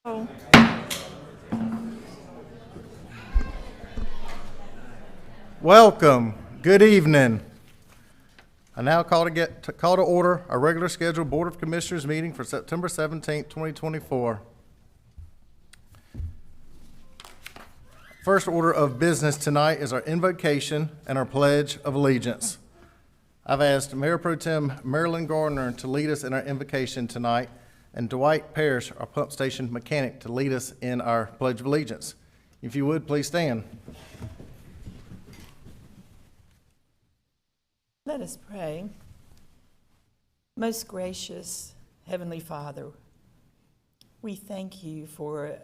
Oh. Welcome. Good evening. I now call to order our regular scheduled Board of Commissioners meeting for September 17th, 2024. First order of business tonight is our invocation and our Pledge of Allegiance. I've asked Mayor Pro Tem Marilyn Gardner to lead us in our invocation tonight, and Dwight Parrish, our pump station mechanic, to lead us in our Pledge of Allegiance. If you would, please stand. Let us pray. Most gracious Heavenly Father, we thank you for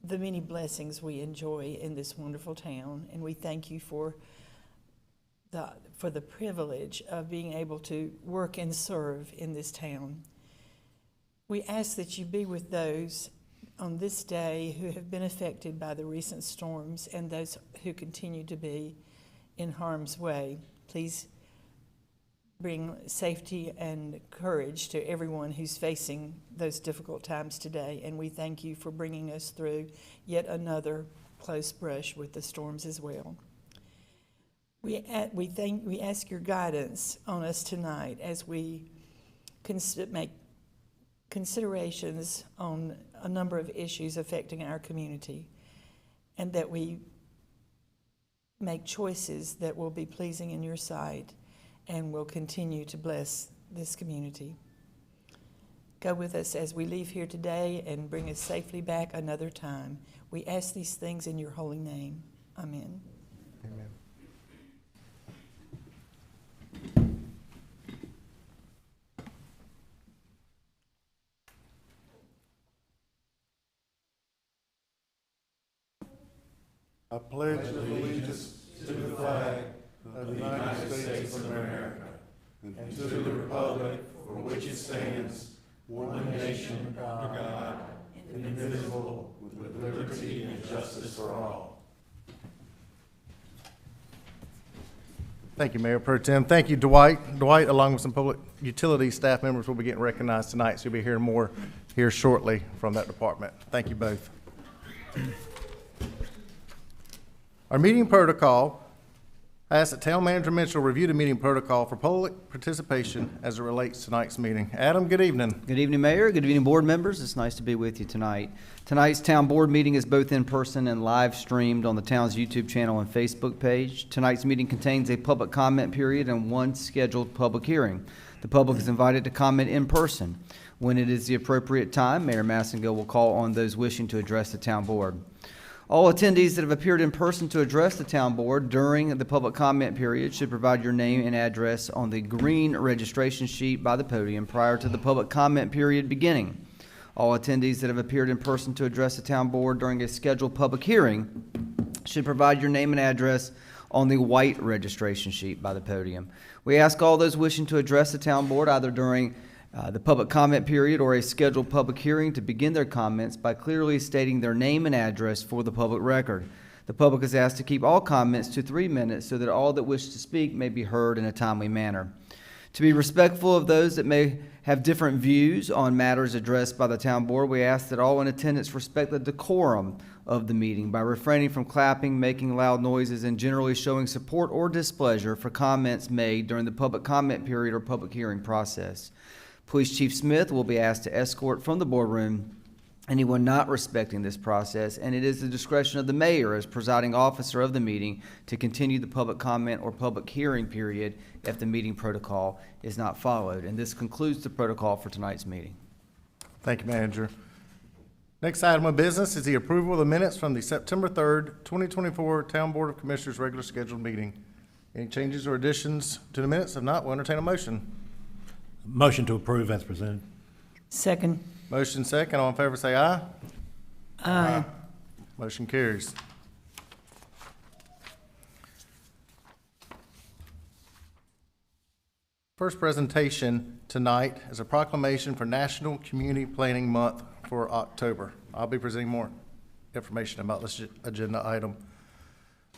the many blessings we enjoy in this wonderful town, and we thank you for the privilege of being able to work and serve in this town. We ask that you be with those on this day who have been affected by the recent storms and those who continue to be in harm's way. Please bring safety and courage to everyone who's facing those difficult times today. And we thank you for bringing us through yet another close brush with the storms as well. We ask your guidance on us tonight as we make considerations on a number of issues affecting our community, and that we make choices that will be pleasing in your sight and will continue to bless this community. Go with us as we leave here today and bring us safely back another time. We ask these things in your holy name. Amen. Amen. I pledge allegiance to the flag of the United States of America and to the republic for which it stands, one nation, under God, indivisible, with liberty and justice for all. Thank you, Mayor Pro Tem. Thank you, Dwight. Dwight, along with some public utility staff members, will be getting recognized tonight, so you'll be hearing more here shortly from that department. Thank you both. Our meeting protocol, I ask that Town Manager Mitchell review the meeting protocol for public participation as it relates to tonight's meeting. Adam, good evening. Good evening, Mayor. Good evening, board members. It's nice to be with you tonight. Tonight's town board meeting is both in person and live streamed on the town's YouTube channel and Facebook page. Tonight's meeting contains a public comment period and one scheduled public hearing. The public is invited to comment in person. When it is the appropriate time, Mayor Massengill will call on those wishing to address the town board. All attendees that have appeared in person to address the town board during the public comment period should provide your name and address on the green registration sheet by the podium prior to the public comment period beginning. All attendees that have appeared in person to address the town board during a scheduled public hearing should provide your name and address on the white registration sheet by the podium. We ask all those wishing to address the town board either during the public comment period or a scheduled public hearing to begin their comments by clearly stating their name and address for the public record. The public is asked to keep all comments to 3 minutes so that all that wish to speak may be heard in a timely manner. To be respectful of those that may have different views on matters addressed by the town board, we ask that all in attendance respect the decorum of the meeting by refraining from clapping, making loud noises, and generally showing support or displeasure for comments made during the public comment period or public hearing process. Police Chief Smith will be asked to escort from the boardroom anyone not respecting this process, and it is the discretion of the mayor as presiding officer of the meeting to continue the public comment or public hearing period if the meeting protocol is not followed. And this concludes the protocol for tonight's meeting. Thank you, Manager. Next item of business is the approval of the minutes from the September 3rd, 2024 Town Board of Commissioners regular scheduled meeting. Any changes or additions to the minutes? If not, we'll entertain a motion. Motion to approve as presented. Second. Motion second. All in favor say aye. Aye. Motion carries. First presentation tonight is a proclamation for National Community Planning Month for October. I'll be presenting more information about this agenda item.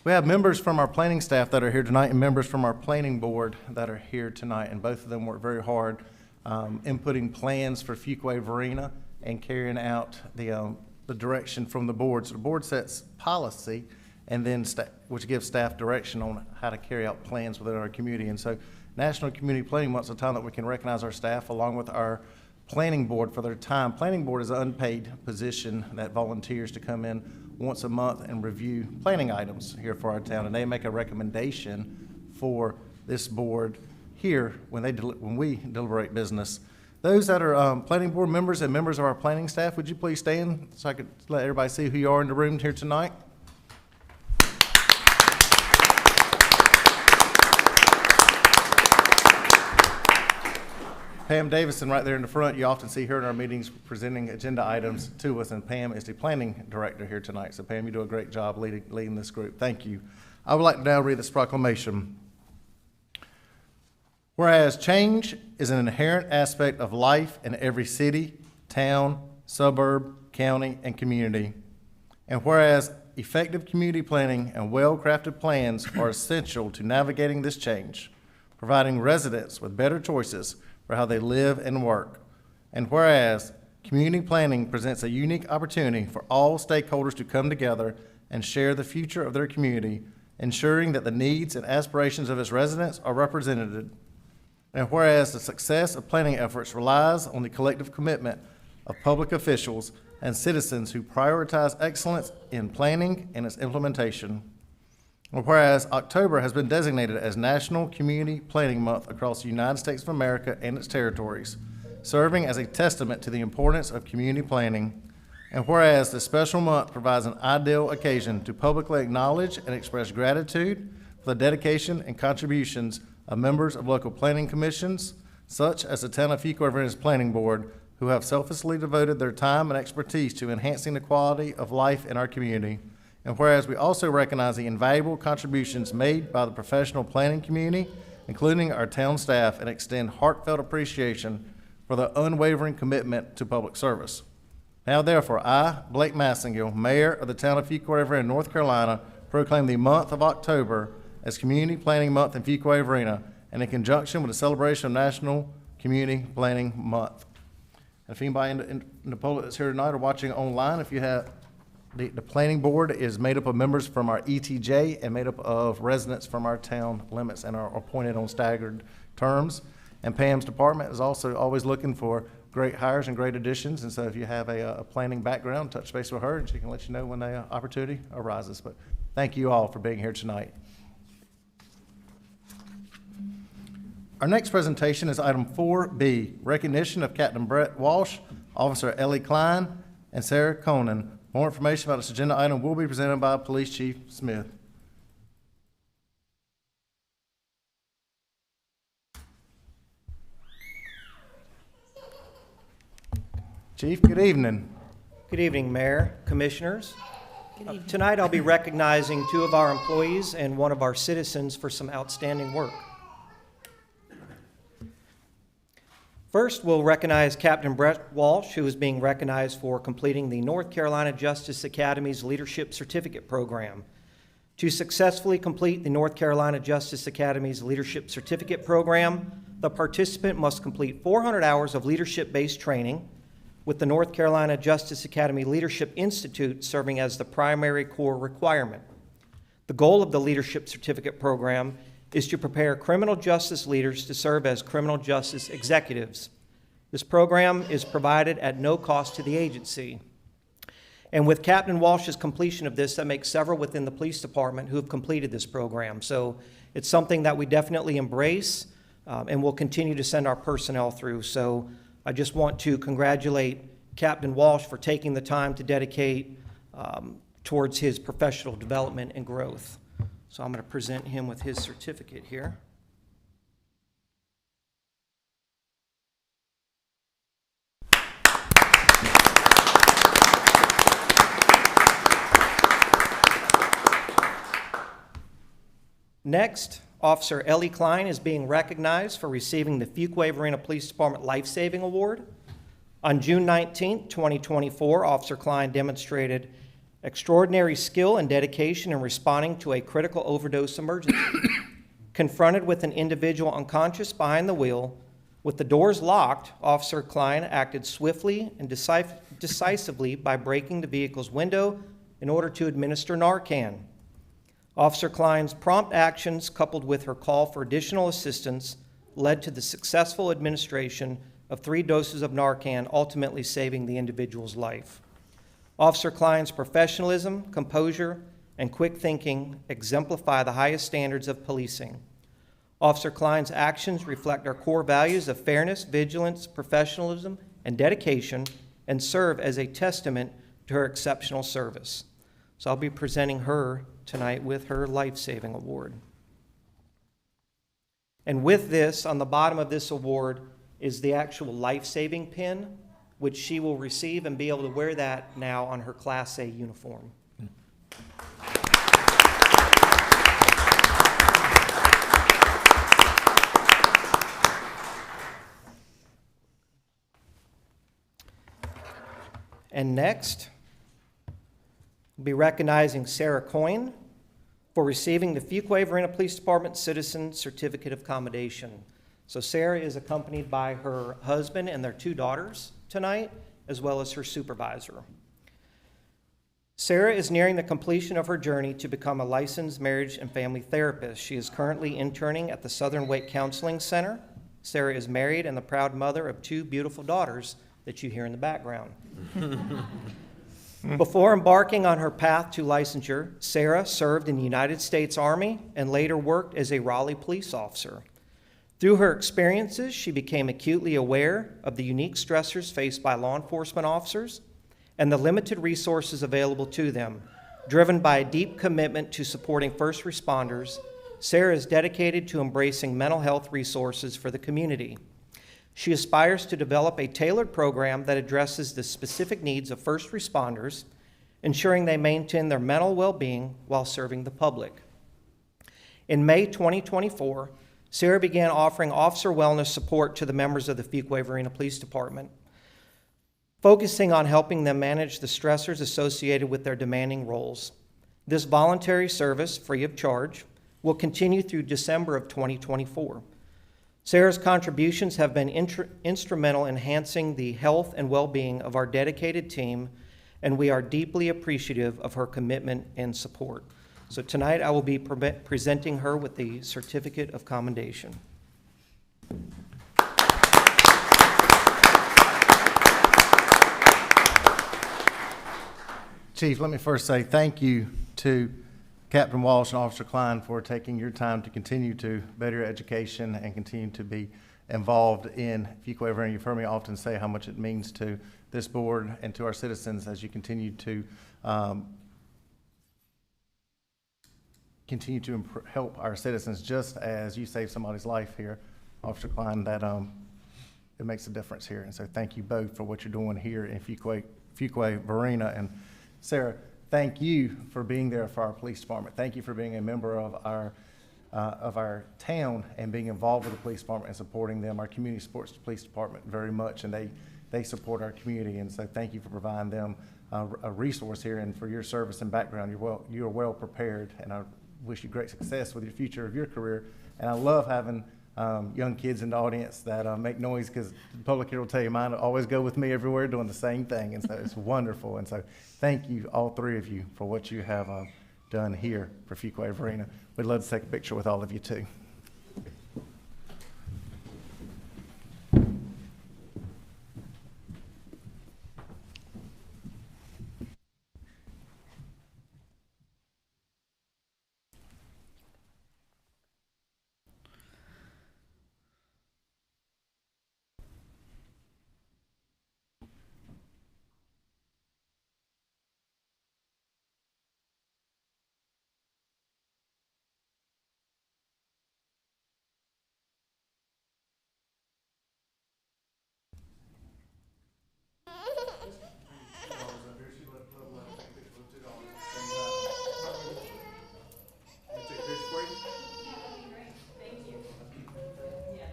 We have members from our planning staff that are here tonight and members from our planning board that are here tonight, and both of them work very hard inputting plans for Fuquay-Varina and carrying out the direction from the board. So the board sets policy, and then which gives staff direction on how to carry out plans within our community. And so National Community Planning Month is a time that we can recognize our staff along with our planning board for their time. Planning board is an unpaid position that volunteers to come in once a month and review planning items here for our town, and they make a recommendation for this board here when we deliberate business. Those that are planning board members and members of our planning staff, would you please stand so I could let everybody see who you are in the room here tonight? Pam Davison right there in the front, you often see her in our meetings presenting agenda items to us, and Pam is the planning director here tonight. So Pam, you do a great job leading this group. Thank you. I would like to now read this proclamation. Whereas change is an inherent aspect of life in every city, town, suburb, county, and community, and whereas effective community planning and well-crafted plans are essential to navigating this change, providing residents with better choices for how they live and work. And whereas community planning presents a unique opportunity for all stakeholders to come together and share the future of their community, ensuring that the needs and aspirations of its residents are represented. And whereas the success of planning efforts relies on the collective commitment of public officials and citizens who prioritize excellence in planning and its implementation. Whereas October has been designated as National Community Planning Month across the United States of America and its territories, serving as a testament to the importance of community planning. And whereas this special month provides an ideal occasion to publicly acknowledge and express gratitude for the dedication and contributions of members of local planning commissions, such as the Town of Fuquay-Varina's Planning Board, who have selflessly devoted their time and expertise to enhancing the quality of life in our community. And whereas we also recognize the invaluable contributions made by the professional planning community, including our town staff, and extend heartfelt appreciation for their unwavering commitment to public service. Now therefore, I, Blake Massengill, Mayor of the Town of Fuquay-Varina, North Carolina, proclaim the month of October as Community Planning Month in Fuquay-Varina, and in conjunction with the celebration of National Community Planning Month. And if anybody in the public that's here tonight or watching online, if you have the planning board is made up of members from our ETJ and made up of residents from our town limits and are appointed on staggered terms. And Pam's department is also always looking for great hires and great additions. And so if you have a planning background, touch base with her and she can let you know when the opportunity arises. But thank you all for being here tonight. Our next presentation is item 4B, recognition of Captain Brett Walsh, Officer Ellie Klein, and Sarah Conan. More information about this agenda item will be presented by Police Chief Smith. Chief, good evening. Good evening, Mayor, Commissioners. Tonight I'll be recognizing two of our employees and one of our citizens for some outstanding work. First, we'll recognize Captain Brett Walsh, who is being recognized for completing the North Carolina Justice Academy's Leadership Certificate Program. To successfully complete the North Carolina Justice Academy's Leadership Certificate Program, the participant must complete 400 hours of leadership-based training, with the North Carolina Justice Academy Leadership Institute serving as the primary core requirement. The goal of the Leadership Certificate Program is to prepare criminal justice leaders to serve as criminal justice executives. This program is provided at no cost to the agency. And with Captain Walsh's completion of this, that makes several within the police department who have completed this program. So it's something that we definitely embrace and will continue to send our personnel through. So I just want to congratulate Captain Walsh for taking the time to dedicate towards his professional development and growth. So I'm going to present him with his certificate here. Next, Officer Ellie Klein is being recognized for receiving the Fuquay-Varina Police Department Life Saving Award. On June 19, 2024, Officer Klein demonstrated extraordinary skill and dedication in responding to a critical overdose emergency. Confronted with an individual unconscious behind the wheel, With the doors locked, Officer Klein acted swiftly and decisively by breaking the vehicle's window in order to administer Narcan. Officer Klein's prompt actions, coupled with her call for additional assistance, led to the successful administration of 3 doses of Narcan, ultimately saving the individual's life. Officer Klein's professionalism, composure, and quick thinking exemplify the highest standards of policing. Officer Klein's actions reflect our core values of fairness, vigilance, professionalism, and dedication, and serve as a testament to her exceptional service. So I'll be presenting her tonight with her life-saving award. And with this, on the bottom of this award, is the actual life-saving pin, which she will receive and be able to wear that now on her Class A uniform. And next, we'll be recognizing Sarah Coyne for receiving the Fuquay-Varina Police Department Citizen Certificate of Commendation. So Sarah is accompanied by her husband and their 2 daughters tonight, as well as her supervisor. Sarah is nearing the completion of her journey to become a licensed marriage and family therapist. She is currently interning at the Southern Wake Counseling Center. Sarah is married and the proud mother of 2 beautiful daughters that you hear in the background. Before embarking on her path to licensure, Sarah served in the United States Army and later worked as a Raleigh police officer. Through her experiences, she became acutely aware of the unique stressors faced by law enforcement officers and the limited resources available to them. Driven by a deep commitment to supporting first responders, Sarah is dedicated to embracing mental health resources for the community. She aspires to develop a tailored program that addresses the specific needs of first responders, ensuring they maintain their mental well-being while serving the public. In May 2024, Sarah began offering officer wellness support to the members of the Fuquay-Varina Police Department, focusing on helping them manage the stressors associated with their demanding roles. This voluntary service, free of charge, will continue through December of 2024. Sarah's contributions have been instrumental in enhancing the health and well-being of our dedicated team, and we are deeply appreciative of her commitment and support. So tonight I will be presenting her with the Certificate of Commendation. Chief, let me first say thank you to Captain Walsh and Officer Klein for taking your time to continue to better your education and continue to be involved in Fuquay-Varina. You've heard me often say how much it means to this board and to our citizens as you continue to help our citizens, just as you saved somebody's life here, Officer Klein, that it makes a difference here. And so thank you both for what you're doing here in Fuquay-Varina. And Sarah, thank you for being there for our police department. Thank you for being a member of our town and being involved with the police department and supporting them. Our community supports the police department very much, and they support our community. And so thank you for providing them a resource here, and for your service and background. You're well prepared, and I wish you great success with your future of your career. And I love having young kids in the audience that make noise, because the public here will tell you mine always go with me everywhere doing the same thing, and so it's wonderful. And so thank you, all 3 of you, for what you have done here for Fuquay-Varina. We'd love to take a picture with all of you too.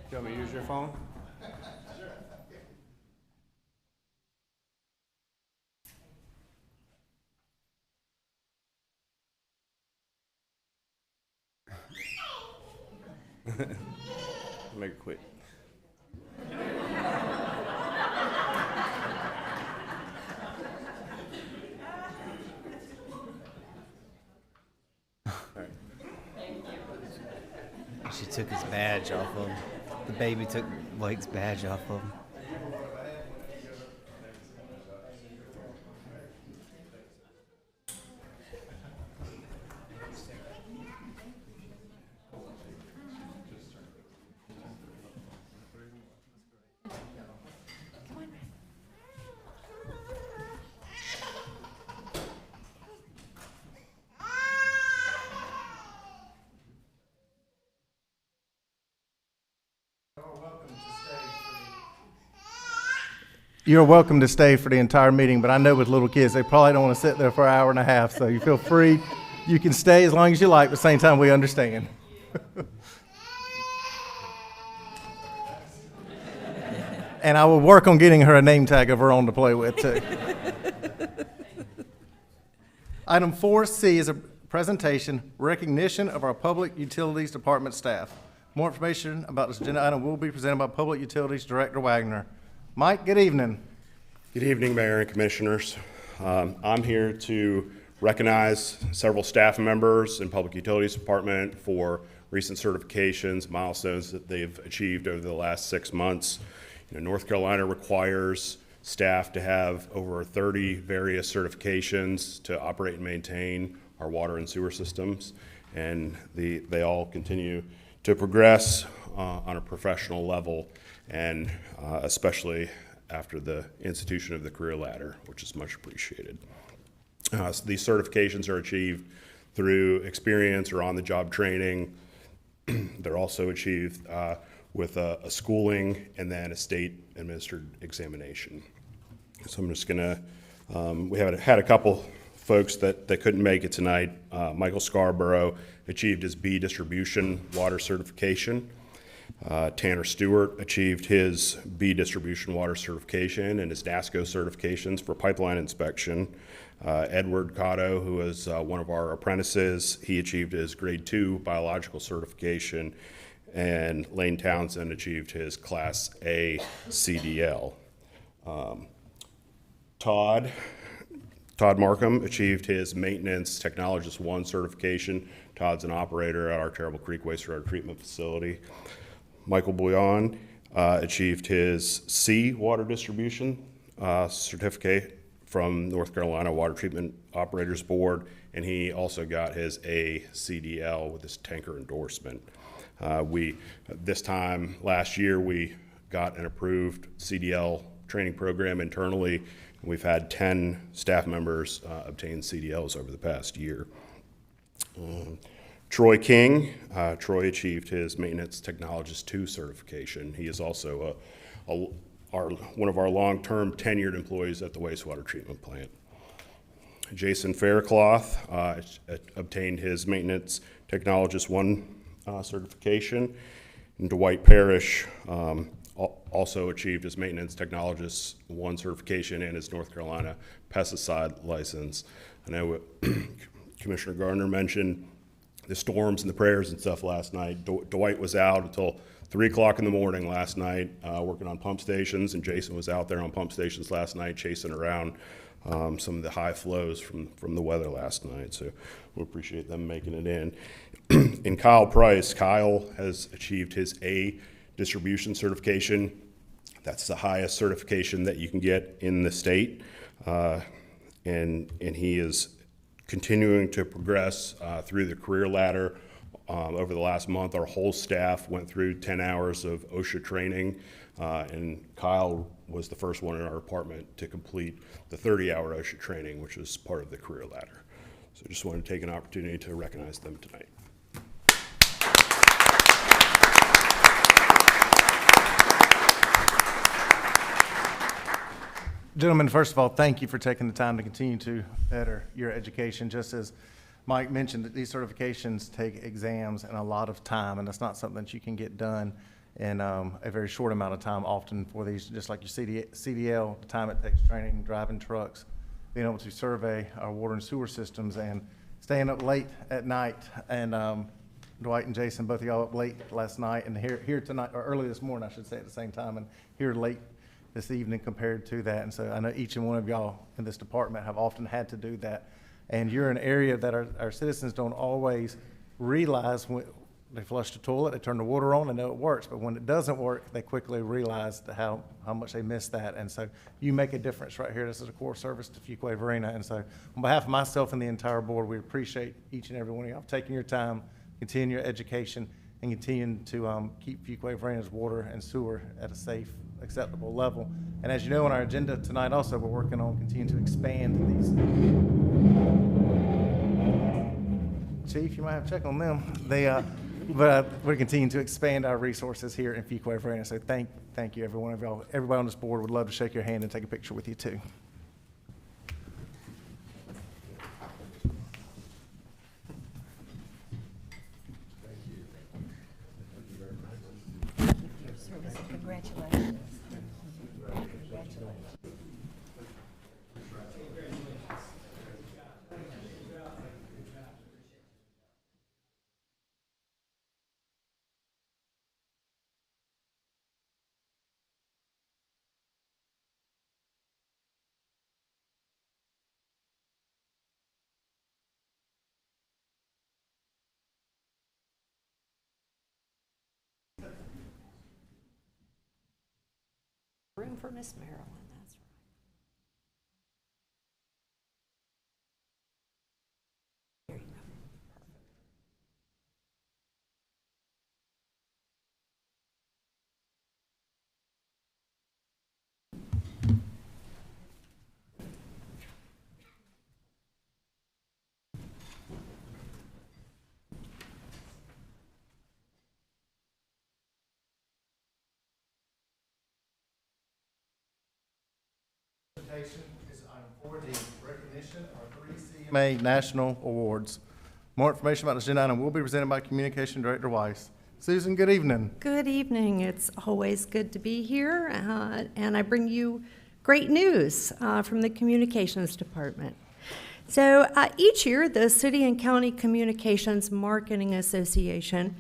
Do you want me to use your phone? Make it quick. took his badge off of him. The baby took Blake's badge off of him. You're welcome to stay for the entire meeting, but I know with little kids, they probably don't want to sit there for an hour and a half, so you feel free. You can stay as long as you like, but at the same time, we understand. And I will work on getting her a name tag of her own to play with, too. Item 4C is a presentation, recognition of our Public Utilities Department staff. More information about this agenda item will be presented by Public Utilities Director Wagner. Mike, good evening. Good evening, Mayor and Commissioners. I'm here to recognize several staff members in Public Utilities Department for recent certifications, milestones that they've achieved over the last 6 months. North Carolina requires staff to have over 30 various certifications to operate and maintain our water and sewer systems, and they all continue to progress on a professional level, and especially after the institution of the career ladder, which is much appreciated. So these certifications are achieved through experience or on-the-job training. They're also achieved with a schooling and then a state-administered examination. So I'm just gonna, we had a couple folks that couldn't make it tonight. Michael Scarborough achieved his B distribution water certification. Tanner Stewart achieved his B distribution water certification and his NASCO certifications for pipeline inspection. Edward Cotto, who is one of our apprentices, he achieved his grade 2 biological certification, and Lane Townsend achieved his class A CDL. Todd Markham achieved his maintenance technologist 1 certification. Todd's an operator at our Terrible Creek wastewater treatment facility. Michael Bouillon achieved his C water distribution certificate from North Carolina Water Treatment Operators Board, and he also got his A CDL with his tanker endorsement. This time last year, we got an approved CDL training program internally. We've had 10 staff members obtain CDLs over the past year. Troy King, Troy achieved his Maintenance Technologist 2 certification. He is also one of our long-term tenured employees at the wastewater treatment plant. Jason Faircloth obtained his Maintenance Technologist 1 certification. And Dwight Parrish also achieved his Maintenance Technologist 1 certification and his North Carolina pesticide license. I know what Commissioner Gardner mentioned the storms and the prayers and stuff last night. Dwight was out until 3 o'clock in the morning last night working on pump stations, and Jason was out there on pump stations last night chasing around some of the high flows from the weather last night. So we appreciate them making it in. And Kyle Price, Kyle has achieved his A distribution certification. That's the highest certification that you can get in the state, and he is continuing to progress through the career ladder. Over the last month, our whole staff went through 10 hours of OSHA training, and Kyle was the first one in our department to complete the 30-hour OSHA training, which is part of the career ladder. So just wanted to take an opportunity to recognize them tonight. Gentlemen, first of all, thank you for taking the time to continue to better your education. Just as Mike mentioned, that these certifications take exams and a lot of time, and it's not something that you can get done in a very short amount of time often for these, just like your CDL, the time it takes training, driving trucks, being able to survey our water and sewer systems, and staying up late at night. And Dwight and Jason, both of y'all up late last night, and here tonight, or early this morning, I should say, at the same time, and here late this evening compared to that. And so I know each and one of y'all in this department have often had to do that. And you're an area that our citizens don't always realize they flush the toilet, they turn the water on, they know it works. But when it doesn't work, they quickly realize how much they miss that. And so you make a difference right here. This is a core service to Fuquay-Varina. And so on behalf of myself and the entire board, we appreciate each and every one of y'all taking your time, continuing your education, and continuing to keep Fuquay-Varina's water and sewer at a safe, acceptable level. And as you know, on our agenda tonight also, we're working on continuing to expand these. Chief, you might have to check on them. But we're continuing to expand our resources here in Fuquay-Varina. So thank you, every one of y'all. Everybody on this board would love to shake your hand and take a picture with you too. Congratulations. Room for Miss Marilyn, that's right. There you go. Is for the recognition of 3 CMA National Awards. More information about this agenda item will be presented by Communication Director Weiss. Susan, good evening. Good evening. It's always good to be here, and I bring you great news from the Communications Department. So each year, the City and County Communications Marketing Association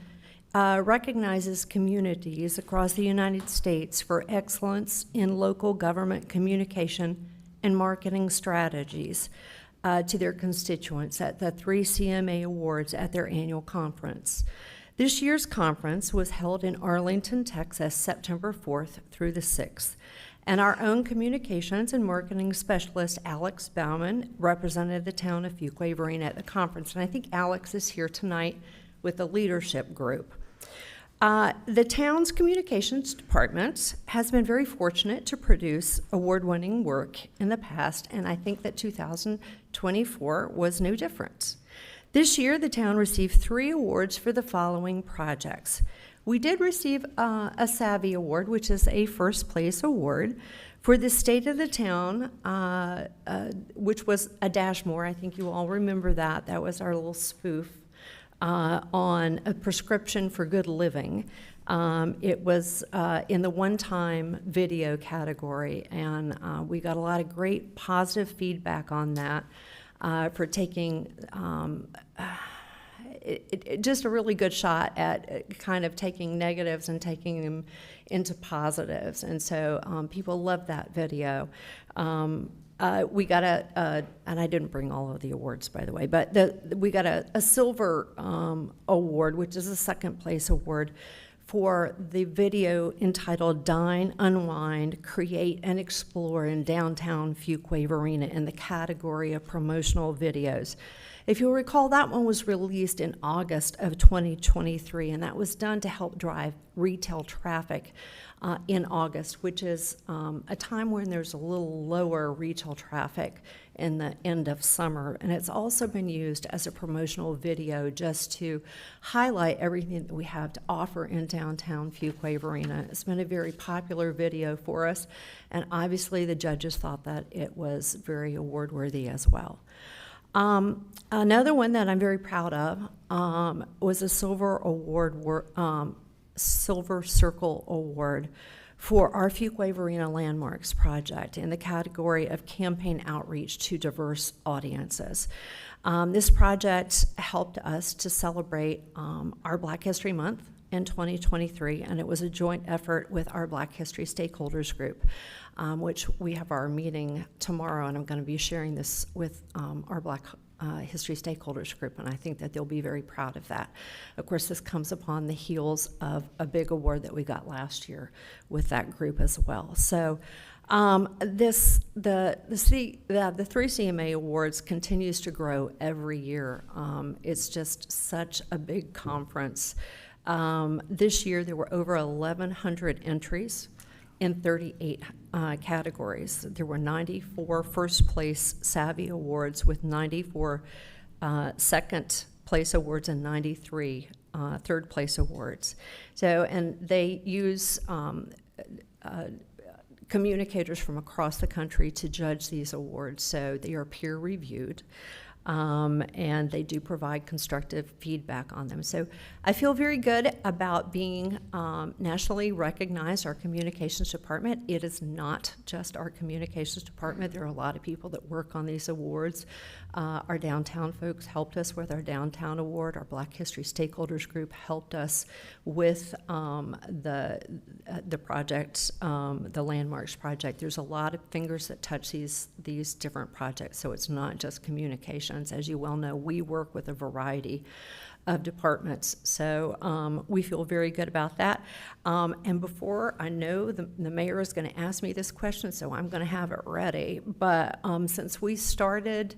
recognizes communities across the United States for excellence in local government communication and marketing strategies to their constituents at the 3 CMA Awards at their annual conference. This year's conference was held in Arlington, Texas, September 4th through the 6th. And our own communications and marketing specialist, Alex Bauman, represented the town of Fuquay-Varina at the conference. And I think Alex is here tonight with the leadership group. The town's communications department has been very fortunate to produce award-winning work in the past, and I think that 2024 was no different. This year, the town received 3 awards for the following projects. We did receive a Savvy Award, which is a first-place award for the state of the town, which was a Dashmore. I think you all remember that. That was our little spoof on a prescription for good living. It was in the one-time video category, and we got a lot of great positive feedback on that for taking just a really good shot at kind of taking negatives and taking them into positives. And so people loved that video. We got and I didn't bring all of the awards, by the way, but we got a silver award, which is a second place award for the video entitled Dine, Unwind, Create, and Explore in Downtown Fuquay-Varina in the category of promotional videos. If you'll recall, that one was released in August of 2023, and that was done to help drive retail traffic in August, which is a time when there's a little lower retail traffic in the end of summer. And it's also been used as a promotional video just to highlight everything that we have to offer in downtown Fuquay-Varina. It's been a very popular video for us, and obviously the judges thought that it was very award-worthy as well. Another one that I'm very proud of was a Silver Circle Award for our Fuquay-Varina Landmarks project in the category of campaign outreach to diverse audiences. This project helped us to celebrate our Black History Month in 2023, and it was a joint effort with our Black History Stakeholders Group, which we have our meeting tomorrow, and I'm going to be sharing this with our Black History Stakeholders Group, and I think that they'll be very proud of that. Of course, this comes upon the heels of a big award that we got last year with that group as well. So the 3 CMA awards continues to grow every year. It's just such a big conference. This year there were over 1,100 entries in 38 categories. There were 94 first place Savvy Awards with 94 second place awards and 93 third place awards. So, and they use communicators from across the country to judge these awards. So they are peer reviewed. And they do provide constructive feedback on them. So I feel very good about being nationally recognized, our communications department. It is not just our communications department. There are a lot of people that work on these awards. Our downtown folks helped us with our downtown award. Our Black History Stakeholders Group helped us with the project, the Landmarks project. There's a lot of fingers that touch these different projects, so it's not just communication. As you well know, we work with a variety of departments, so we feel very good about that. And before I know the mayor is going to ask me this question, so I'm going to have it ready, but since we started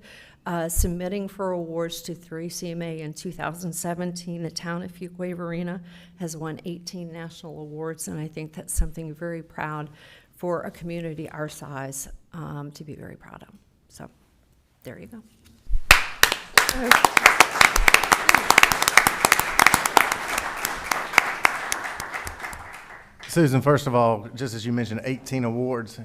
submitting for awards to 3 CMA in 2017, the town of Fuquay-Varina has won 18 national awards, and I think that's something very proud for a community our size to be very proud of. So there you go. Susan, first of all, just as you mentioned, 18 awards.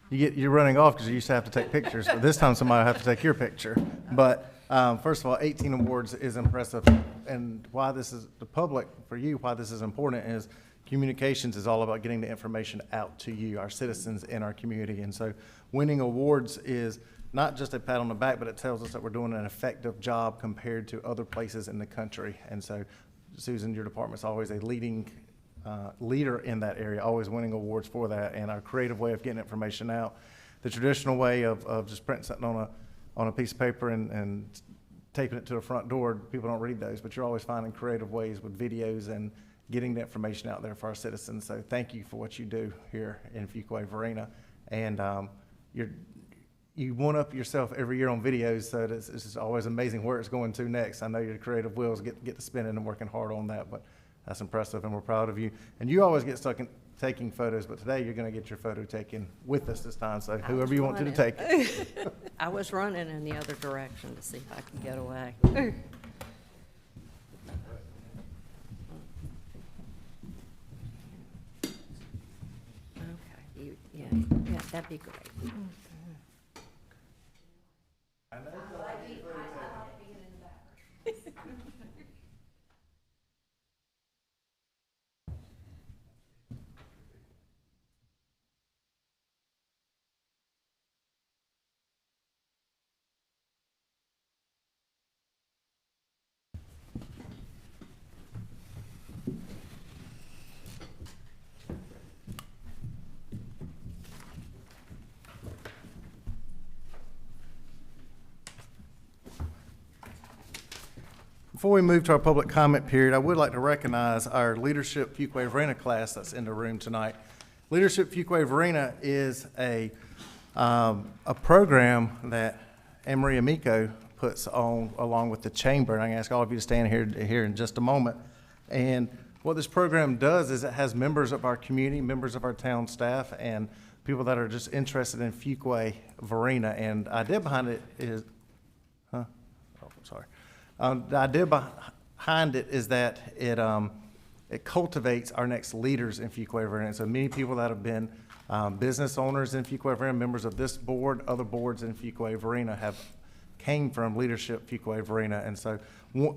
You're running off because you used to have to take pictures, but this time somebody will have to take your picture. But first of all, 18 awards is impressive. And why this is the public, for you, why this is important is communications is all about getting the information out to you, our citizens in our community. And so winning awards is not just a pat on the back, but it tells us that we're doing an effective job compared to other places in the country. And so, Susan, your department's always a leading leader in that area, always winning awards for that. And our creative way of getting information out, the traditional way of just printing something on a piece of paper and taping it to the front door, people don't read those, but you're always finding creative ways with videos and getting the information out there for our citizens. So thank you for what you do here in Fuquay-Varina. And you one-up yourself every year on videos, so it's just always amazing where it's going to next. I know your creative wheels get to spinning and working hard on that, but that's impressive, and we're proud of you. And you always get stuck in taking photos, but today you're going to get your photo taken with us this time, so whoever you want to take it. I was running in the other direction to see if I can get away. Okay, yeah, that'd be great. Before we move to our public comment period, I would like to recognize our Leadership Fuquay-Varina class that's in the room tonight. Leadership Fuquay-Varina is a program that Anne-Marie Amico puts on along with the chamber, and I can ask all of you to stand here in just a moment. And what this program does is it has members of our community, members of our town staff, and people that are just interested in Fuquay-Varina. And the idea behind it is, the idea behind it is that it cultivates our next leaders in Fuquay-Varina. So many people that have been business owners in Fuquay-Varina, members of this board, other boards in Fuquay-Varina have came from Leadership Fuquay-Varina. And so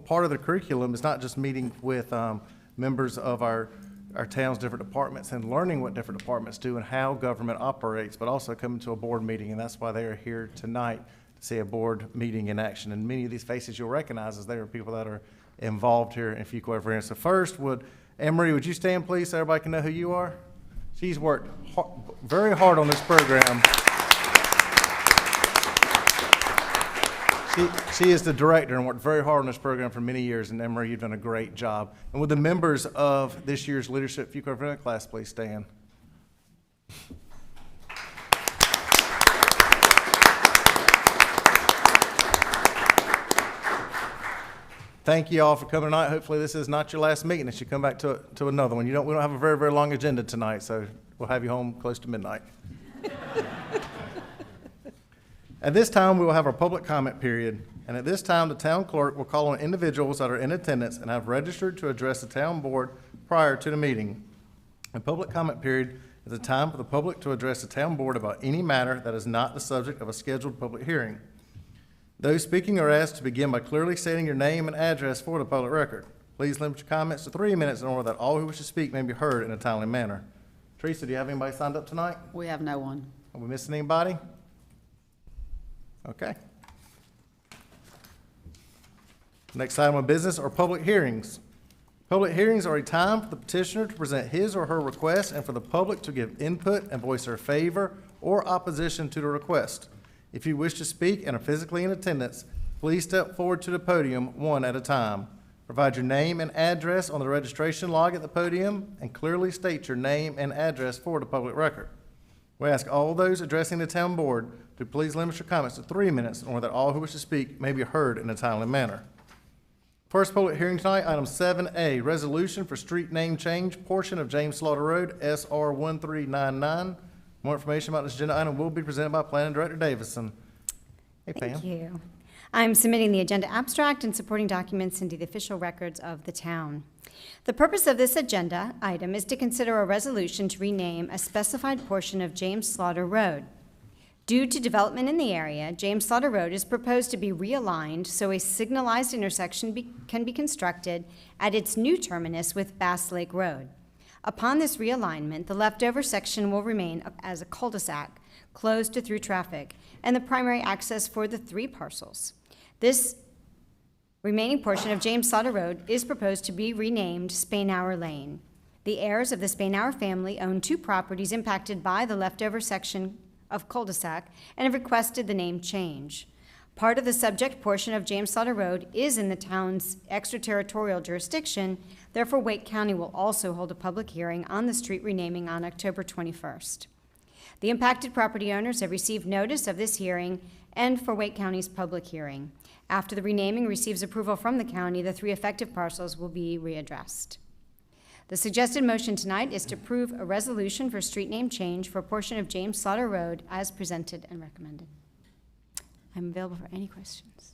part of the curriculum is not just meeting with members of our town's different departments and learning what different departments do and how government operates, but also coming to a board meeting. And that's why they are here tonight, to see a board meeting in action. And many of these faces you'll recognize as they are people that are involved here in Fuquay-Varina. So first, Anne-Marie, would you stand, please, so everybody can know who you are? She's worked very hard on this program. She is the director and worked very hard on this program for many years, and Emery, you've done a great job. And would the members of this year's Leadership Fuquay-Varina class please stand? Thank you all for coming tonight. Hopefully this is not your last meeting, that you come back to another one. We don't have a very, very long agenda tonight, so we'll have you home close to midnight. At this time, we will have our public comment period, and at this time, the town clerk will call on individuals that are in attendance and have registered to address the town board prior to the meeting. A public comment period is a time for the public to address the town board about any matter that is not the subject of a scheduled public hearing. Those speaking are asked to begin by clearly stating your name and address for the public record. Please limit your comments to 3 minutes in order that all who wish to speak may be heard in a timely manner. Teresa, do you have anybody signed up tonight? We have no one. Are we missing anybody? Okay. Next item of business are public hearings. Public hearings are a time for the petitioner to present his or her request and for the public to give input and voice their favor or opposition to the request. If you wish to speak and are physically in attendance, please step forward to the podium one at a time. Provide your name and address on the registration log at the podium and clearly state your name and address for the public record. We ask all those addressing the town board to please limit your comments to 3 minutes in order that all who wish to speak may be heard in a timely manner. First public hearing tonight, item 7A, resolution for street name change, portion of James Slaughter Road, SR 1399. More information about this agenda item will be presented by Planning Director Davison. Hey, Pam. Thank you. I'm submitting the agenda abstract and supporting documents into the official records of the town. The purpose of this agenda item is to consider a resolution to rename a specified portion of James Slaughter Road. Due to development in the area, James Slaughter Road is proposed to be realigned so a signalized intersection can be constructed at its new terminus with Bass Lake Road. Upon this realignment, the leftover section will remain as a cul-de-sac, closed to through traffic, and the primary access for the 3 parcels. This remaining portion of James Slaughter Road is proposed to be renamed Spainhour Lane. The heirs of the Spainhour family own 2 properties impacted by the leftover section of cul-de-sac and have requested the name change. Part of the subject portion of James Slaughter Road is in the town's extraterritorial jurisdiction. Therefore, Wake County will also hold a public hearing on the street renaming on October 21st. The impacted property owners have received notice of this hearing and for Wake County's public hearing. After the renaming receives approval from the county, the 3 affected parcels will be readdressed. The suggested motion tonight is to approve a resolution for street name change for a portion of James Slaughter Road as presented and recommended. I'm available for any questions.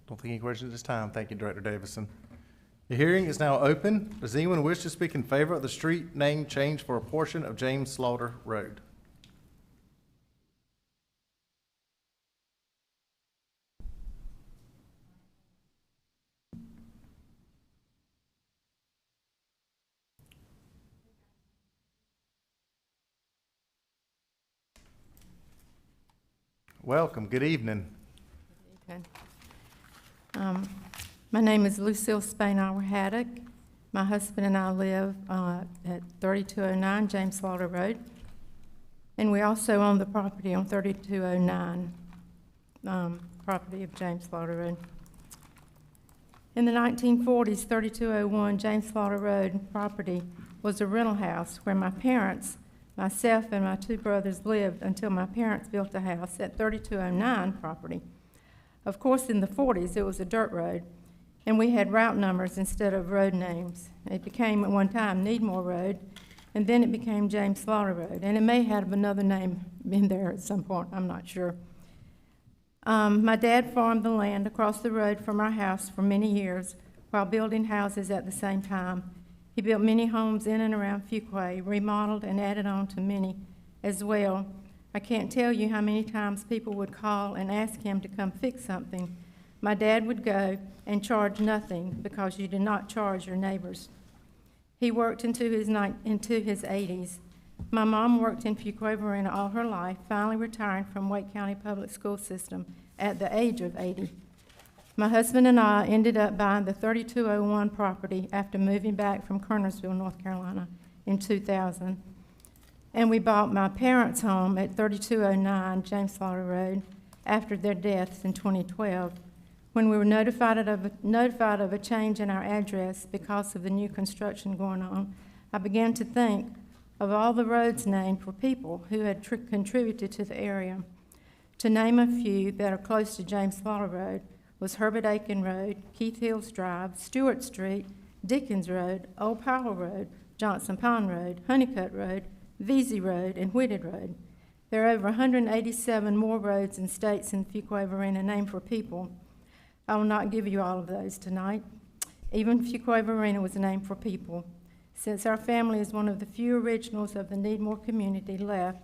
Don't think any questions at this time. Thank you, Director Davison. The hearing is now open. Does anyone wish to speak in favor of the street name change for a portion of James Slaughter Road? Welcome. Good evening. Okay. My name is Lucille Spainhour Haddock. My husband and I live at 3209 James Slaughter Road, and we also own the property on 3209, property of James Slaughter Road. In the 1940s, 3201 James Slaughter Road property was a rental house where my parents, myself and my 2 brothers lived until my parents built a house at 3209 property. Of course, in the 40s, it was a dirt road, and we had route numbers instead of road names. It became at one time Needmore Road, and then it became James Slaughter Road, and it may have another name in there at some point, I'm not sure. My dad farmed the land across the road from our house for many years while building houses at the same time. He built many homes in and around Fuquay, remodeled and added on to many as well. I can't tell you how many times people would call and ask him to come fix something. My dad would go and charge nothing because you do not charge your neighbors. He worked into his 80s. My mom worked in Fuquay-Varina all her life, finally retiring from Wake County Public School System at the age of 80. My husband and I ended up buying the 3201 property after moving back from Kernersville, North Carolina in 2000. And we bought my parents' home at 3209 James Slaughter Road after their deaths in 2012. When we were notified of a change in our address because of the new construction going on, I began to think of all the roads named for people who had contributed to the area. To name a few that are close to James Slaughter Road was Herbert Aiken Road, Keith Hills Drive, Stewart Street, Dickens Road, Old Powell Road, Johnson Pond Road, Honeycutt Road, Vesey Road, and Whitted Road. There are over 187 more roads and states in Fuquay-Varina named for people. I will not give you all of those tonight. Even Fuquay-Varina was named for people. Since our family is one of the few originals of the Needmore community left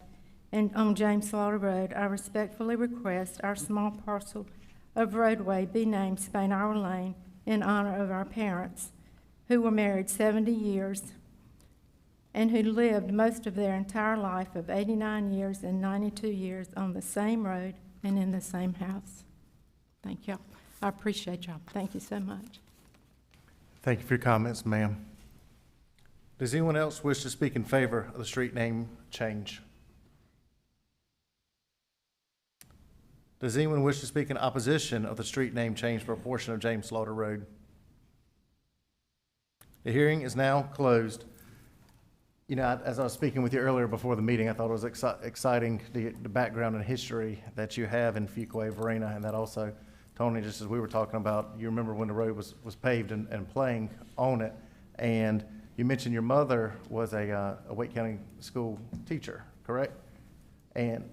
and on James Slaughter Road, I respectfully request our small parcel of roadway be named Spainhour Lane in honor of our parents, who were married 70 years and who lived most of their entire life of 89 years and 92 years on the same road and in the same house. Thank y'all. I appreciate y'all. Thank you so much. Thank you for your comments, ma'am. Does anyone else wish to speak in favor of the street name change? Does anyone wish to speak in opposition of the street name change for a portion of James Slaughter Road? The hearing is now closed. You know, as I was speaking with you earlier before the meeting, I thought it was exciting, the background and history that you have in Fuquay-Varina, and that also, Tony, just as we were talking about, you remember when the road was paved and playing on it, and you mentioned your mother was a Wake County school teacher, correct? And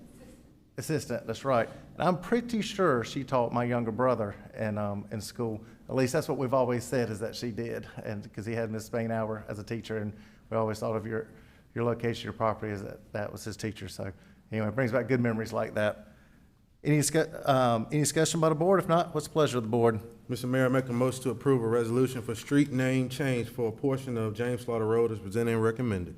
assistant, that's right. And I'm pretty sure she taught my younger brother in school. At least that's what we've always said, is that she did, and because he had Miss Spainhour as a teacher, and we always thought of your location, your property, as that was his teacher. So anyway, it brings back good memories like that. Any discussion by the board? If not, what's the pleasure of the board? Mr. Mayor, I make a motion to approve a resolution for street name change for a portion of James Slaughter Road as presented and recommended.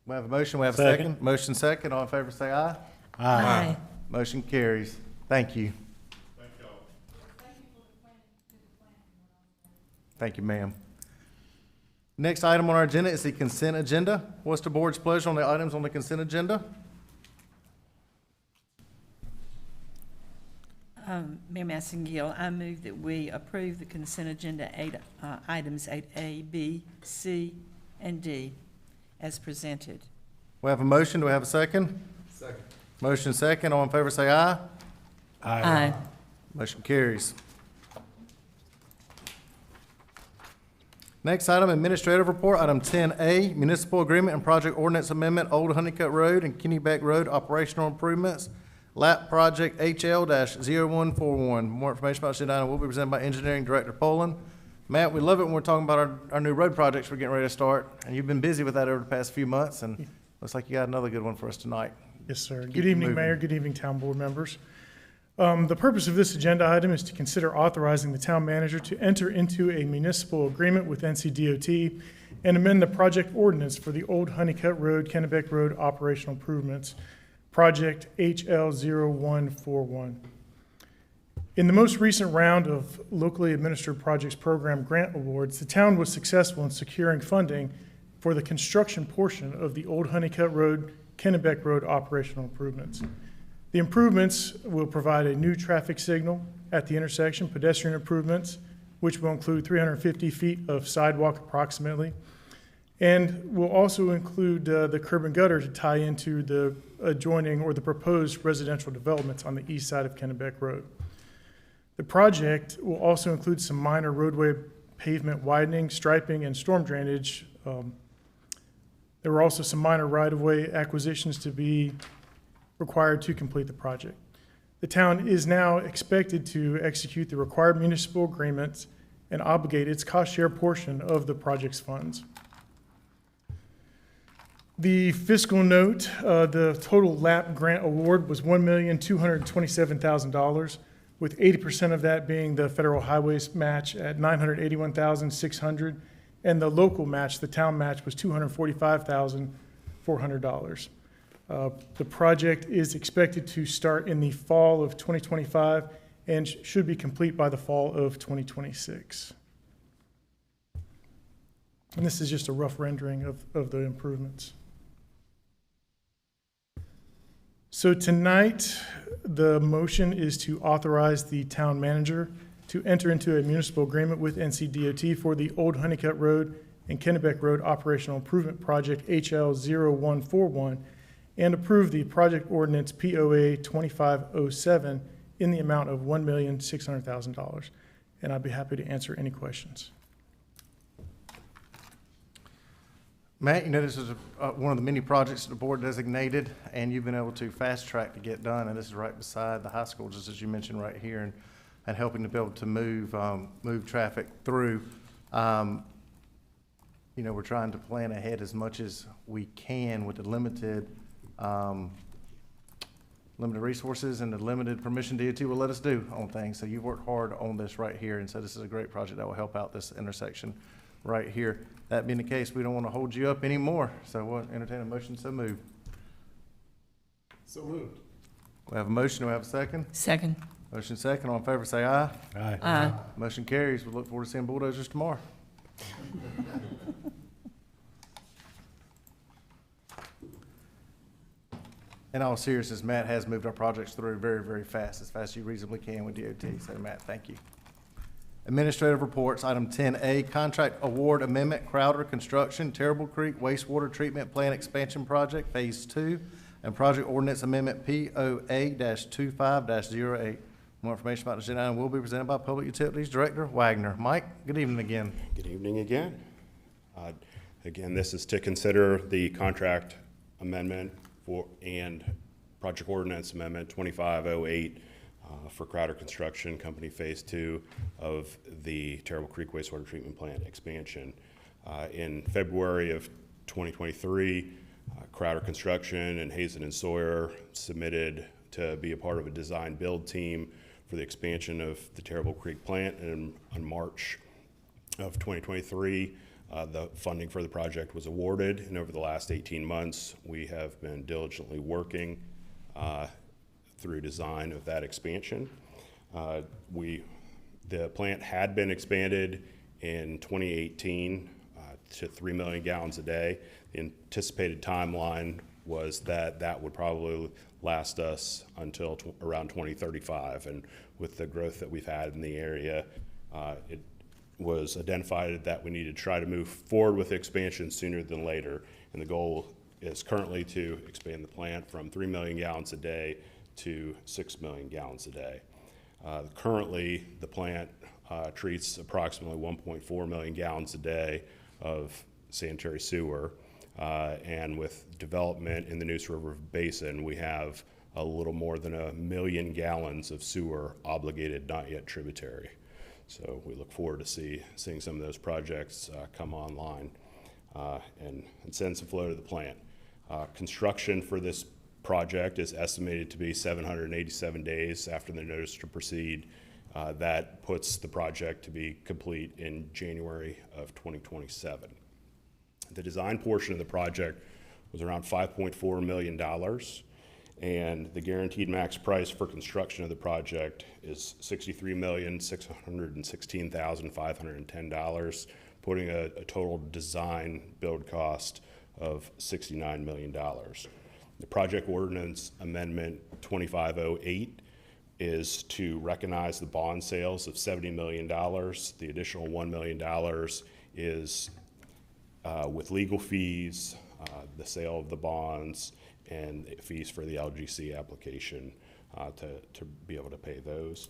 We have a motion, we have a second. Motion second, all in favor say aye. Aye. Motion carries. Thank you. Thank you, ma'am. Next item on our agenda is the consent agenda. What's the board's pleasure on the items on the consent agenda? Mayor Massengill, I move that we approve the consent agenda items 8A, B, C, and D as presented. We have a motion. Do we have a second? Second. Motion second. All in favor say aye. Aye. Motion carries. Next item, administrative report, item 10A, municipal agreement and project ordinance amendment, Old Honeycutt Road and Kennebec Road operational improvements, LAP project HL-0141. More information about this item will be presented by Engineering Director Poland. Matt, we love it when we're talking about our new road projects we're getting ready to start, and you've been busy with that over the past few months, and looks like you got another good one for us tonight. Yes, sir. Keep Good evening, moving. Mayor. Good evening, town board members. The purpose of this agenda item is to consider authorizing the town manager to enter into a municipal agreement with NCDOT and amend the project ordinance for the Old Honeycutt Road, Kennebec Road operational improvements, project HL-0141. In the most recent round of locally administered projects program grant awards, the town was successful in securing funding for the construction portion of the Old Honeycutt Road, Kennebec Road operational improvements. The improvements will provide a new traffic signal at the intersection, pedestrian improvements, which will include 350 feet of sidewalk approximately, and will also include the curb and gutter to tie into the adjoining or the proposed residential developments on the east side of Kennebec Road. The project will also include some minor roadway pavement widening, striping, and storm drainage. There were also some minor right-of-way acquisitions to be required to complete the project. The town is now expected to execute the required municipal agreements and obligate its cost share portion of the project's funds. The fiscal note, the total LAP grant award was $1,227,000, with 80% of that being the federal highways match at $981,600, and the local match, the town match, was $245,400. The project is expected to start in the fall of 2025 and should be complete by the fall of 2026. And this is just a rough rendering of the improvements. So tonight, the motion is to authorize the town manager to enter into a municipal agreement with NCDOT for the Old Honeycutt Road and Kennebec Road Operational Improvement Project HL 0141 and approve the project ordinance POA 2507 in the amount of $1,600,000. And I'd be happy to answer any questions. Matt, you know, this is one of the many projects the board designated, and you've been able to fast track to get done, and this is right beside the high school, just as you mentioned right here, and helping to be able to move traffic through. You know, we're trying to plan ahead as much as we can with the limited resources and the limited permission DOT will let us do on things. So you've worked hard on this right here, and so this is a great project that will help out this intersection right here. That being the case, we don't want to hold you up anymore, so we'll entertain a motion, so move. So moved. We have a motion, do we have a second? Second. Motion second, all in favor say aye. Aye. Aye. Motion carries, we look forward to seeing bulldozers tomorrow. In all seriousness, Matt has moved our projects through very, very fast, as fast as you reasonably can with DOT, so Matt, thank you. Administrative reports, item 10A, contract award amendment, Crowder Construction, Terrible Creek Wastewater Treatment Plant Expansion Project, Phase 2, and project ordinance amendment POA-25-08. More information about this agenda item will be presented by Public Utilities Director Wagner. Mike, good evening again. Good evening again. Again, this is to consider the contract amendment and project ordinance amendment 2508 for Crowder Construction Company Phase 2 of the Terrible Creek Wastewater Treatment Plant expansion. In February of 2023, Crowder Construction and Hazen and Sawyer submitted to be a part of a design build team for the expansion of the Terrible Creek plant, and on March of 2023, the funding for the project was awarded, and over the last 18 months, we have been diligently working through design of that expansion. The plant had been expanded in 2018 to 3 million gallons a day. The anticipated timeline was that would probably last us until around 2035, and with the growth that we've had in the area, it was identified that we need to try to move forward with expansion sooner than later, and the goal is currently to expand the plant from 3 million gallons a day to 6 million gallons a day. Currently, the plant treats approximately 1.4 million gallons a day of sanitary sewer, and with development in the Neuse River Basin, we have a little more than 1 million gallons of sewer obligated, not yet tributary. So we look forward to seeing some of those projects come online and send some flow to the plant. Construction for this project is estimated to be 787 days after the notice to proceed. That puts the project to be complete in January of 2027. The design portion of the project was around $5.4 million, and the guaranteed max price for construction of the project is $63,616,510, putting a total design build cost of $69 million. The project ordinance amendment 2508 is to recognize the bond sales of $70 million. The additional $1 million is with legal fees, the sale of the bonds, and fees for the LGC application to be able to pay those.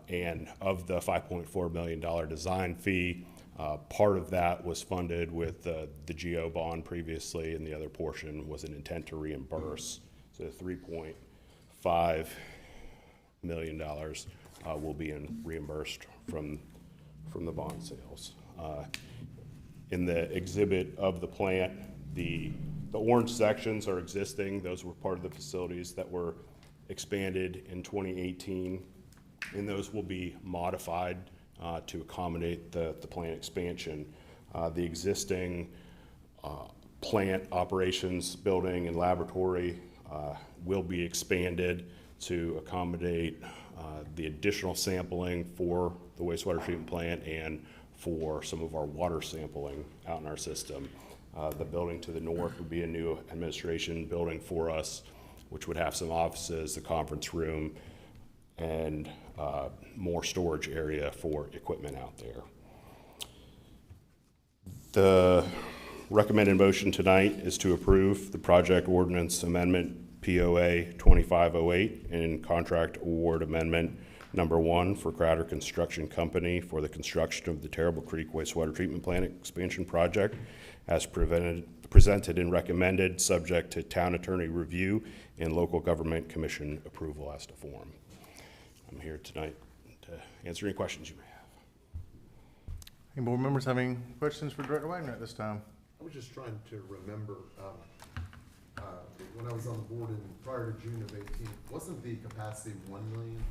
And of the $5.4 million design fee, part of that was funded with the GO bond previously, and the other portion was an intent to reimburse. So $3.5 million will be reimbursed from the bond sales. In the exhibit of the plant, the orange sections are existing. Those were part of the facilities that were expanded in 2018, and those will be modified to accommodate the plant expansion. The existing plant operations building and laboratory will be expanded to accommodate the additional sampling for the wastewater treatment plant and for some of our water sampling out in our system. The building to the north would be a new administration building for us which would have some offices, the conference room, and more storage area for equipment out there. The recommended motion tonight is to approve the project ordinance amendment POA 2508 and contract award amendment number 1 for Crowder Construction Company for the construction of the Terrible Creek wastewater treatment plant expansion project as presented and recommended, subject to town attorney review and local government commission approval as to form. I'm here tonight to answer any questions you may have. Any board members have any questions for Director Wagner at this time? I was just trying to remember, when I was on the board prior to June of 18, wasn't the capacity 1 million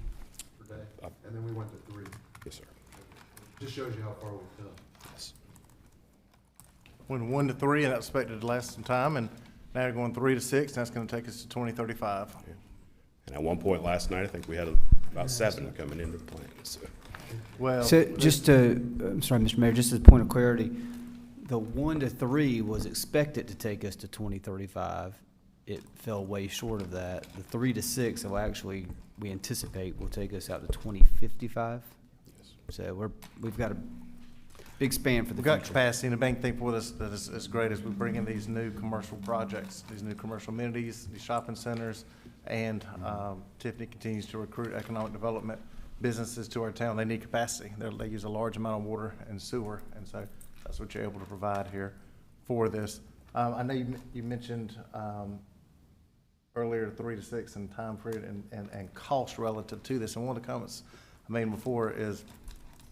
per day? And then we went to 3. Yes, sir. Just shows you how far we've come. Yes. Went 1 to 3, and that was expected to last some time, and now you're going 3 to 6, and that's gonna take us to 2035. Yeah. And at one point last night, I think we had about 7 coming into the plant. So. Well, So just to, I'm sorry, Mr. Mayor, just as a point of clarity, the 1 to 3 was expected to take us to 2035. It fell way short of that. The 3 to 6 will actually, we anticipate, will take us out to 2055. Yes. So we've got a big span for the we've got future. capacity, and the main thing for this that is great is we bring in these new commercial projects, these new commercial amenities, these shopping centers, and Tiffany continues to recruit economic development businesses to our town. They need capacity. They use a large amount of water and sewer, and so that's what you're able to provide here for this. I know you mentioned earlier 3 to 6 and time period and cost relative to this. And one of the comments I made before is,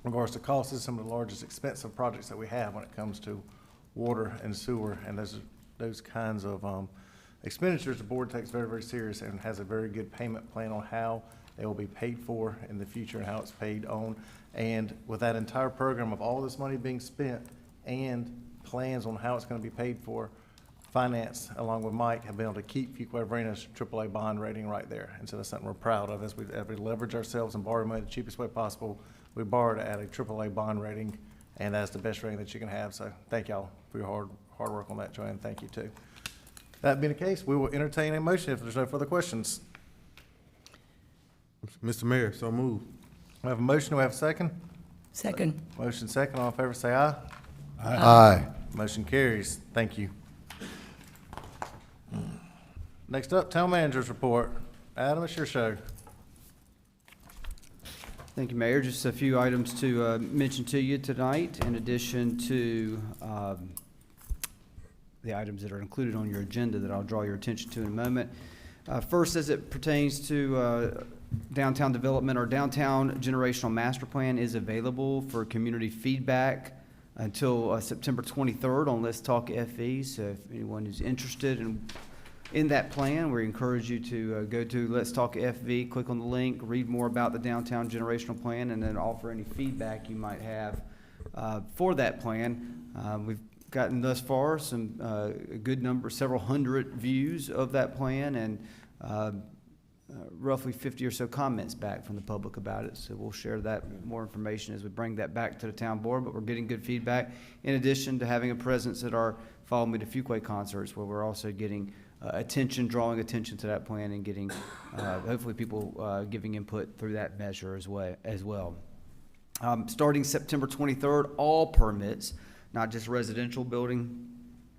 in regards to cost, this is some of the largest expensive projects that we have when it comes to water and sewer, and those kinds of expenditures the board takes very, very serious and has a very good payment plan on how they will be paid for in the future and how it's paid on. And with that entire program of all this money being spent and plans on how it's going to be paid for, finance, along with Mike, have been able to keep Fuquay-Varina's AAA bond rating right there. And so that's something we're proud of as we leverage ourselves and borrow money the cheapest way possible. We borrow to add a AAA bond rating, and that's the best rating that you can have. So thank y'all for your hard work on that, Joanne. Thank you too. That being the case, we will entertain a motion if there's no further questions. Mr. Mayor, so move. We have a motion. Do we have a second? Second. Motion second. All in favor, say aye. Aye. Motion carries. Thank you. Next up, town manager's report. Adam, it's your show. Thank you, Mayor. Just a few items to mention to you tonight, in addition to the items that are included on your agenda that I'll draw your attention to in a moment. First, as it pertains to downtown development, our downtown generational master plan is available for community feedback until September 23rd on Let's Talk FE. So if anyone is interested in that plan, we encourage you to go to Let's Talk FV, click on the link, read more about the downtown generational plan, and then offer any feedback you might have for that plan. We've gotten thus far some a good number, several hundred views of that plan, and roughly 50 or so comments back from the public about it. So we'll share that more information as we bring that back to the town board, but we're getting good feedback, in addition to having a presence at our Follow Me to Fuquay concerts, where we're also getting drawing attention to that plan, and getting hopefully people giving input through that measure as well. Starting September 23rd, all permits, not just residential building,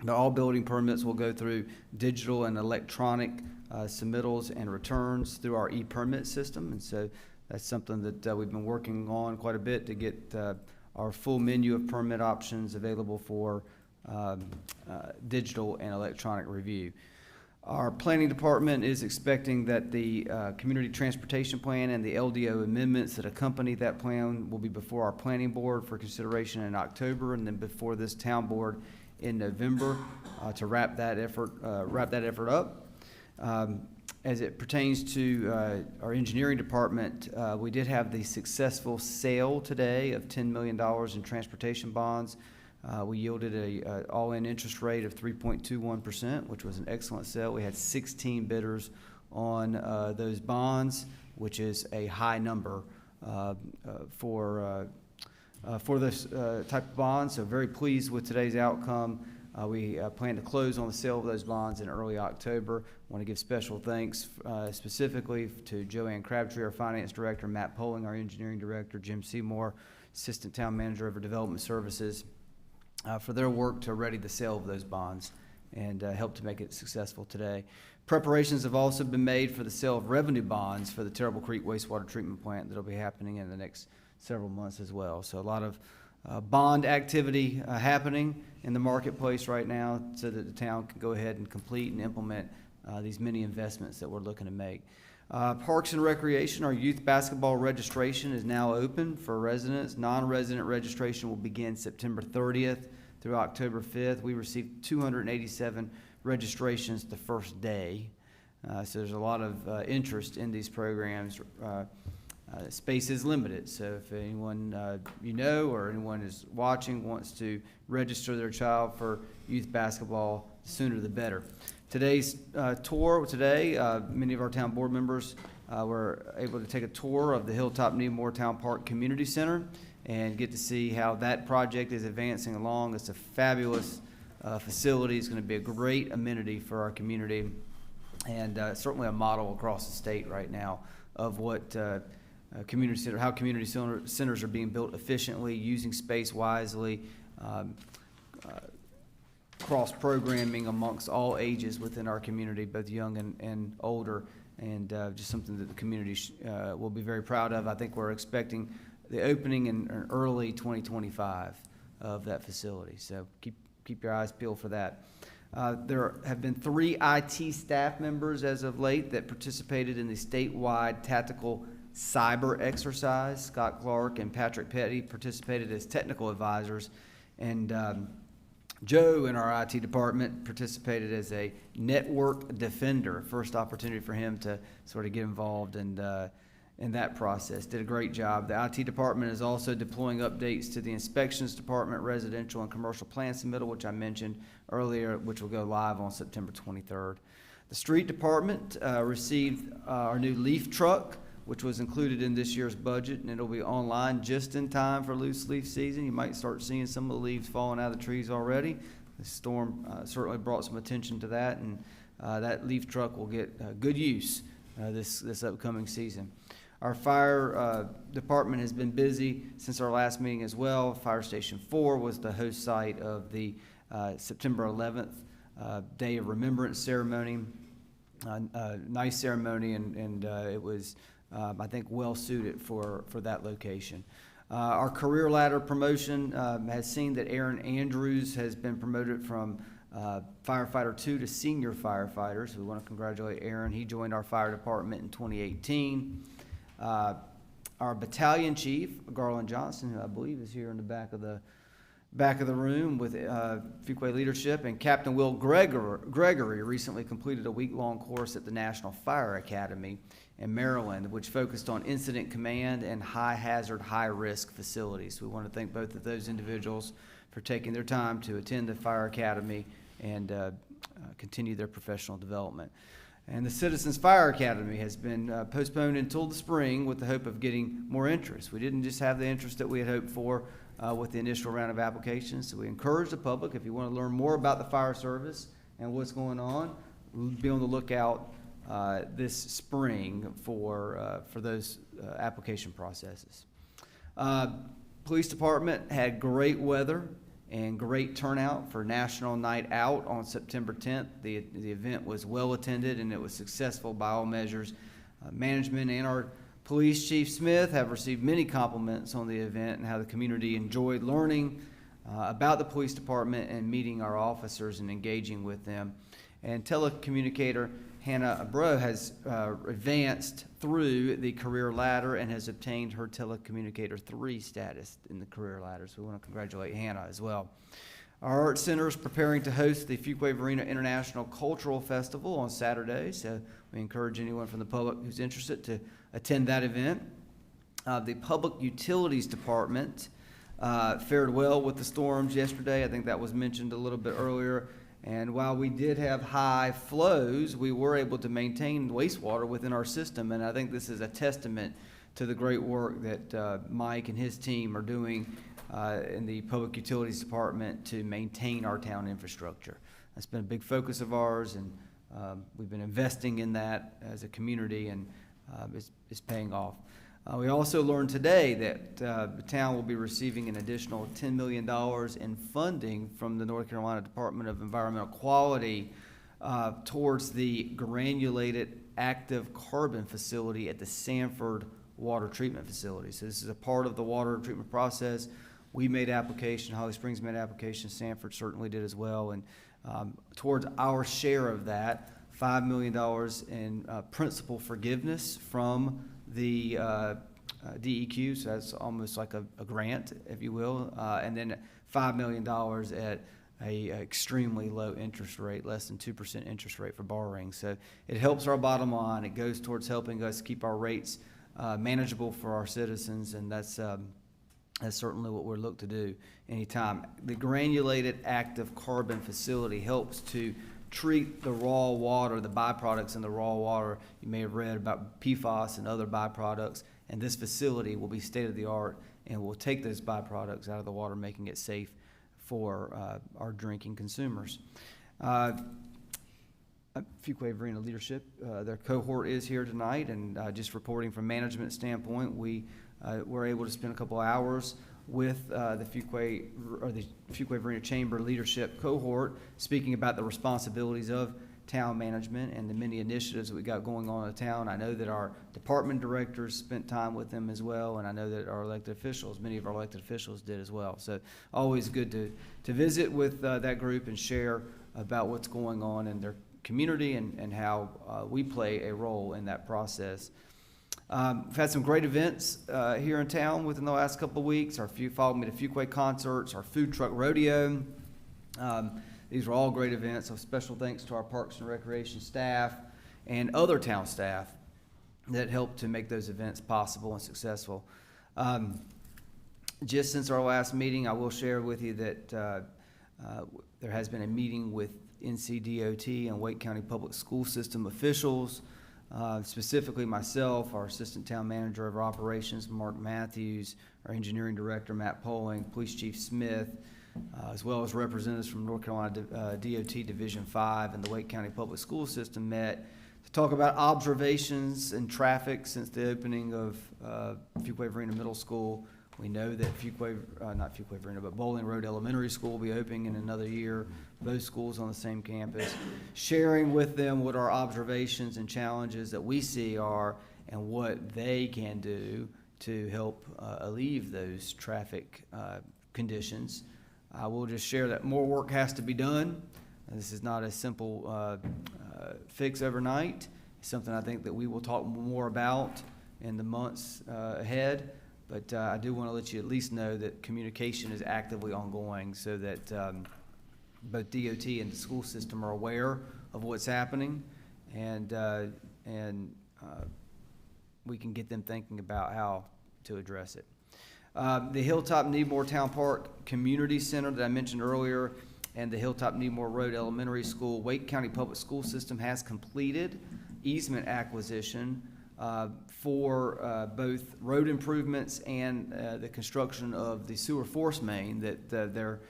but all building permits will go through digital and electronic submittals and returns through our e-permit system. And so that's something that we've been working on quite a bit to get our full menu of permit options available for digital and electronic review. Our planning department is expecting that the community transportation plan and the LDO amendments that accompany that plan will be before our planning board for consideration in October, and then before this town board in November to wrap that effort up. As it pertains to our engineering department, we did have the successful sale today of $10 million in transportation bonds. We yielded a all-in interest rate of 3.21%, which was an excellent sale. We had 16 bidders on those bonds, which is a high number for this type of bond. So very pleased with today's outcome. We plan to close on the sale of those bonds in early October. Want to give special thanks specifically to Joanne Crabtree, our Finance Director, Matt Poling, our Engineering Director, Jim Seymour, Assistant Town Manager of Development Services, for their work to ready the sale of those bonds and help to make it successful today. Preparations have also been made for the sale of revenue bonds for the Terrible Creek wastewater treatment plant that will be happening in the next several months as well. So a lot of bond activity happening in the marketplace right now so that the town can go ahead and complete and implement these many investments that we're looking to make. Parks and Recreation, our youth basketball registration is now open for residents. Non-resident registration will begin September 30th through October 5th. We received 287 registrations the first day. So there's a lot of interest in these programs. Space is limited, so if anyone you know or anyone is watching wants to register their child for youth basketball, the sooner the better. Today's tour, many of our town board members were able to take a tour of the Hilltop Needmore Town Park Community Center and get to see how that project is advancing along. It's a fabulous facility. It's going to be a great amenity for our community and certainly a model across the state right now of what how community centers are being built efficiently, using space wisely, cross-programming amongst all ages within our community, both young and older, and just something that the community will be very proud of. I think we're expecting the opening in early 2025 of that facility, so keep your eyes peeled for that. There have been 3 IT staff members as of late that participated in the statewide tactical cyber exercise. Scott Clark and Patrick Petty participated as technical advisors, and Joe in our IT department participated as a network defender. First opportunity for him to sort of get involved in that process. Did a great job. The IT department is also deploying updates to the inspections department, residential and commercial plan submittal, which I mentioned earlier, which will go live on September 23rd. The street department received our new leaf truck, which was included in this year's budget, and it'll be online just in time for loose leaf season. You might start seeing some of the leaves falling out of the trees already. The storm certainly brought some attention to that, and that leaf truck will get good use this upcoming season. Our fire department has been busy since our last meeting as well. Fire Station 4 was the host site of the September 11th Day of Remembrance ceremony. Nice ceremony, and it was I think well suited for that location. Our career ladder promotion has seen that Aaron Andrews has been promoted from firefighter 2 to senior firefighter. So we want to congratulate Aaron. He joined our fire department in 2018. Our battalion chief, Garland Johnson, who I believe is here in the back of the room with Fuquay leadership, and Captain Will Gregory recently completed a week-long course at the National Fire Academy in Maryland, which focused on incident command and high-hazard, high-risk facilities. We want to thank both of those individuals for taking their time to attend the Fire Academy and continue their professional development. And the Citizens Fire Academy has been postponed until the spring with the hope of getting more interest. We didn't just have the interest that we had hoped for with the initial round of applications, so we encourage the public, if you want to learn more about the fire service and what's going on, be on the lookout this spring for those application processes. Police Department had great weather and great turnout for National Night Out on September 10th. The event was well attended and it was successful by all measures. Management and our Police Chief Smith have received many compliments on the event and how the community enjoyed learning about the police department and meeting our officers and engaging with them. And telecommunicator Hannah Abro has advanced through the career ladder and has obtained her telecommunicator 3 status in the career ladder. So we want to congratulate Hannah as well. Our art center is preparing to host the Fuquay-Varina International Cultural Festival on Saturday, so we encourage anyone from the public who's interested to attend that event. The Public Utilities Department fared well with the storms yesterday. I think that was mentioned a little bit earlier. And while we did have high flows, we were able to maintain wastewater within our system, and I think this is a testament to the great work that Mike and his team are doing in the Public Utilities Department to maintain our town infrastructure. That's been a big focus of ours, and we've been investing in that as a community, and it's paying off. We also learned today that the town will be receiving an additional $10 million in funding from the North Carolina Department of Environmental Quality towards the granulated active carbon facility at the Sanford Water Treatment Facility. So this is a part of the water treatment process. We made application, Holly Springs made application, Sanford certainly did as well, and towards our share of that, $5 million in principal forgiveness from the DEQ, so that's almost like a grant, if you will, and then $5 million at a extremely low interest rate, less than 2% interest rate for borrowing. So it helps our bottom line. It goes towards helping us keep our rates manageable for our citizens, and that's certainly what we're looked to do anytime. The granulated active carbon facility helps to treat the raw water, the byproducts in the raw water. You may have read about PFAS and other byproducts, and this facility will be state-of-the-art and will take those byproducts out of the water, making it safe for our drinking consumers. Fuquay-Varina leadership, their cohort is here tonight, and just reporting from management standpoint, we were able to spend a couple hours with the Fuquay-Varina Chamber leadership cohort, speaking about the responsibilities of town management and the many initiatives that we got going on in the town. I know that our department directors spent time with them as well, and I know that our elected officials, many of our elected officials did as well. So always good to visit with that group and share about what's going on in their community and how we play a role in that process. We've had some great events here in town within the last couple of weeks. Followed me to Fuquay concerts, our food truck rodeo. These were all great events, so special thanks to our Parks and Recreation staff and other town staff that helped to make those events possible and successful. Just since our last meeting, I will share with you that there has been a meeting with NCDOT and Wake County Public School System officials, specifically myself, our Assistant Town Manager of Operations, Mark Matthews, our Engineering Director, Matt Poling, Police Chief Smith, as well as representatives from North Carolina DOT Division 5 and the Wake County Public School System met to talk about observations in traffic since the opening of Fuquay-Varina Middle School. We know that not Fuquay-Varina, but Bowling Road Elementary School will be opening in another year, both schools on the same campus, sharing with them what our observations and challenges that we see are and what they can do to help alleviate those traffic conditions. I will just share that more work has to be done. This is not a simple fix overnight. It's something I think that we will talk more about in the months ahead. But I do want to let you at least know that communication is actively ongoing so that both DOT and the school system are aware of what's happening, and we can get them thinking about how to address it. The Hilltop Needmore Town Park Community Center that I mentioned earlier and the Hilltop Needmore Road Elementary School, Wake County Public School System has completed easement acquisition for both road improvements and the construction of the sewer force main that they're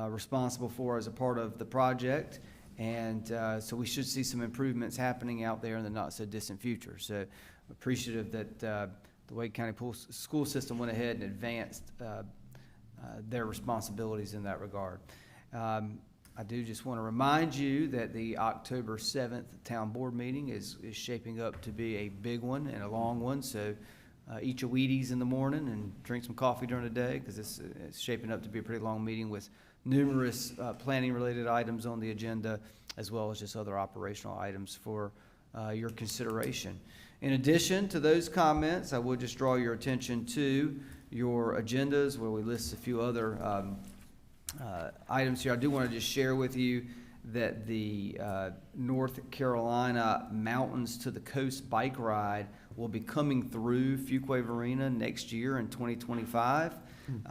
responsible for as a part of the project. And so we should see some improvements happening out there in the not so distant future. So appreciative that the Wake County School System went ahead and advanced their responsibilities in that regard. I do just want to remind you that the October 7th town board meeting is shaping up to be a big one and a long one. So eat your Wheaties in the morning and drink some coffee during the day, because it's shaping up to be a pretty long meeting with numerous planning related items on the agenda, as well as just other operational items for your consideration. In addition to those comments, I would just draw your attention to your agendas, where we list a few other items here. I do want to just share with you that the North Carolina Mountains to the Coast bike ride will be coming through Fuquay-Varina next year in 2025.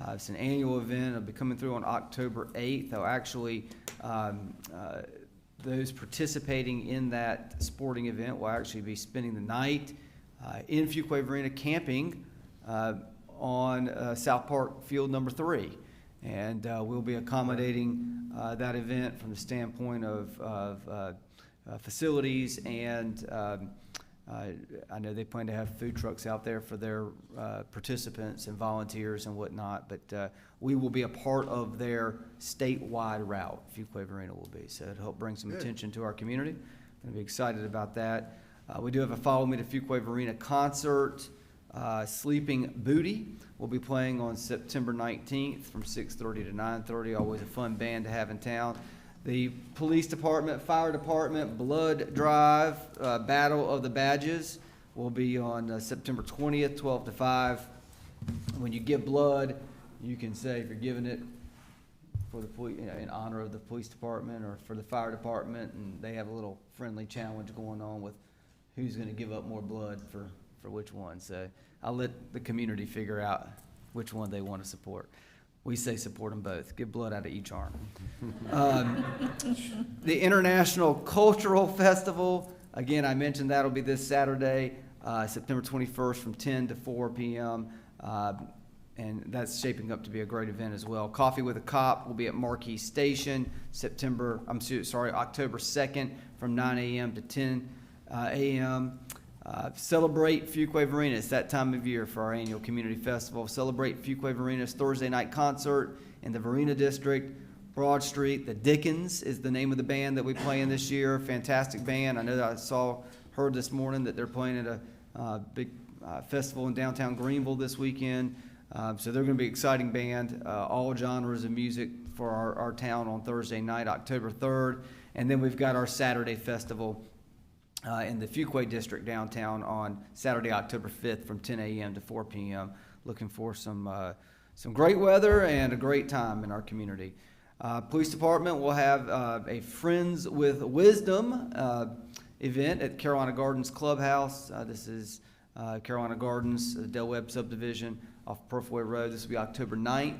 It's an annual event. It'll be coming through on October 8th. They'll actually, those participating in that sporting event will actually be spending the night in Fuquay-Varina camping on South Park Field number 3. And we'll be accommodating that event from the standpoint of facilities, and I know they plan to have food trucks out there for their participants and volunteers and whatnot, but we will be a part of their statewide route, Fuquay-Varina will be, so it'll help bring some attention to our community. I'm going to be excited about that. We do have a Follow Me to Fuquay-Varina concert. Sleeping Booty will be playing on September 19th from 6:30 to 9:30. Always a fun band to have in town. The police department, fire department, blood drive, Battle of the Badges will be on September 20th, 12 to 5. When you give blood, you can say if you're giving it for the police, in honor of the police department or for the fire department, and they have a little friendly challenge going on with who's going to give up more blood for which one. So I'll let the community figure out which one they want to support. We say support them both. Give blood out of each arm. The International Cultural Festival, again, I mentioned that'll be this Saturday, September 21st from 10 to 4 p.m. And that's shaping up to be a great event as well. Coffee with a Cop will be at Marquee Station, October 2nd from 9 a.m. to 10 a.m. Celebrate Fuquay-Varina. It's that time of year for our annual community festival. Celebrate Fuquay-Varina's Thursday night concert in the Varina District, Broad Street. The Dickens is the name of the band that we play in this year. Fantastic band. I know that heard this morning that they're playing at a big festival in downtown Greenville this weekend. So they're going to be an exciting band. All genres of music for our town on Thursday night, October 3rd. And then we've got our Saturday festival in the Fuquay District downtown on Saturday, October 5th from 10 a.m. to 4 p.m. Looking for some great weather and a great time in our community. Police Department will have a Friends with Wisdom event at Carolina Gardens Clubhouse. This is Carolina Gardens, Del Webb subdivision off Purfway Road. This will be October 9th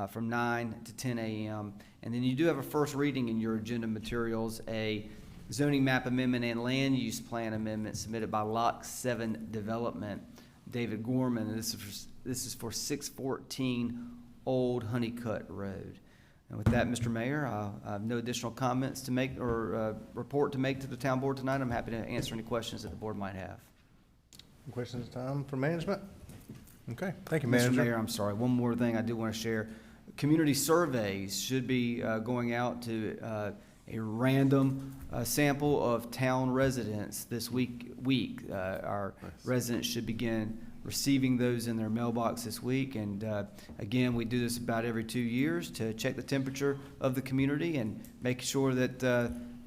from 9 to 10 a.m. And then you do have a first reading in your agenda materials, a zoning map amendment and land use plan amendment submitted by Lock 7 Development, David Gorman, and this is for 614 Old Honeycutt Road. And with that, Mr. Mayor, I have no additional comments to make or report to make to the town board tonight. I'm happy to answer any questions that the board might have. Questions time for management? Okay, thank you, Mr. Manager. Mayor, I'm sorry, one more thing I do want to share. Community surveys should be going out to a random sample of town residents this week. Our residents should begin receiving those in their mailbox this week. And again, we do this about every 2 years to check the temperature of the community and make sure that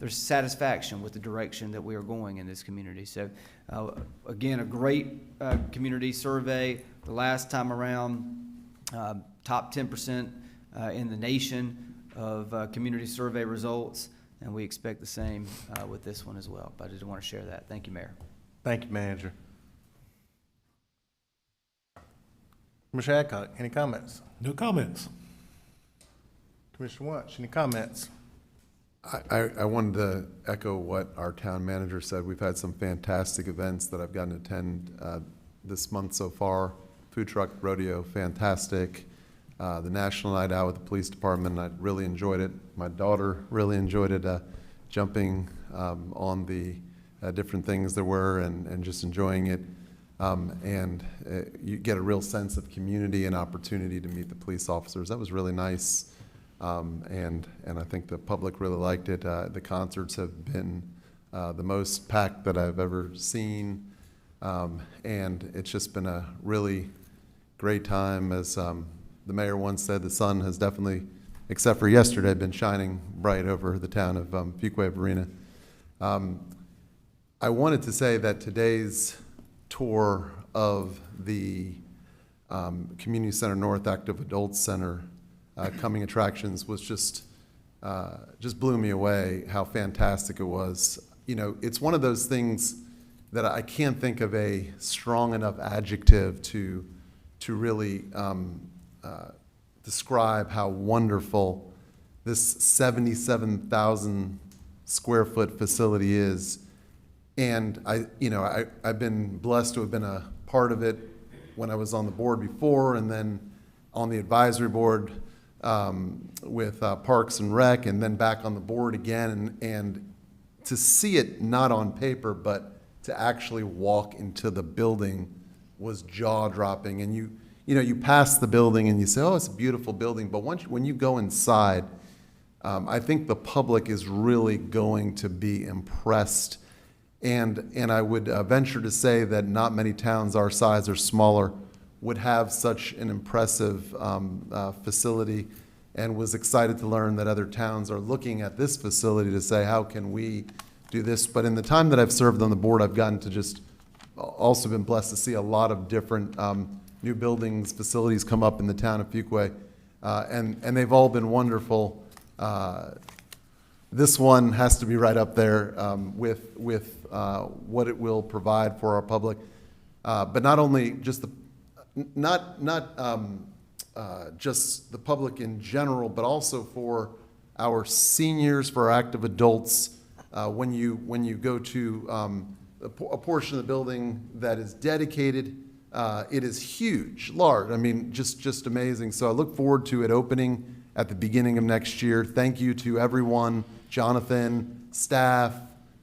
there's satisfaction with the direction that we are going in this community. So again, a great community survey. The last time around, top 10% in the nation of community survey results. And we expect the same with this one as well. But I just want to share that. Thank you, Mayor. Thank you, Manager. Commissioner Adcock, any comments? No comments. Commissioner Watch, any comments? I wanted to echo what our town manager said. We've had some fantastic events that I've gotten to attend this month so far. Food truck rodeo, fantastic. The National Night Out with the police department, I really enjoyed it. My daughter really enjoyed it, jumping on the different things there were and just enjoying it. And you get a real sense of community and opportunity to meet the police officers. That was really nice. And I think the public really liked it. The concerts have been the most packed that I've ever seen. And it's just been a really great time. As the mayor once said, the sun has definitely, except for yesterday, been shining bright over the town of Fuquay-Varina. I wanted to say that today's tour of the Community Center North Active Adult Center coming attractions was just blew me away how fantastic it was. You know, it's one of those things that I can't think of a strong enough adjective to really describe how wonderful this 77,000 square foot facility is. And I've been blessed to have been a part of it when I was on the board before, and then on the advisory board with Parks and Rec, and then back on the board again. And to see it not on paper, but to actually walk into the building was jaw-dropping. And you pass the building and you say, oh, it's a beautiful building. But when you go inside, I think the public is really going to be impressed. And I would venture to say that not many towns our size or smaller would have such an impressive facility, and was excited to learn that other towns are looking at this facility to say, how can we do this? But in the time that I've served on the board, I've gotten to just also been blessed to see a lot of different new buildings, facilities come up in the town of Fuquay, and they've all been wonderful. This one has to be right up there with what it will provide for our public, but not only just just the public in general, but also for our seniors, for our active adults. When you go to a portion of the building that is dedicated, it is huge, large. I mean, just amazing. So I look forward to it opening at the beginning of next year. Thank you to everyone, Jonathan, staff,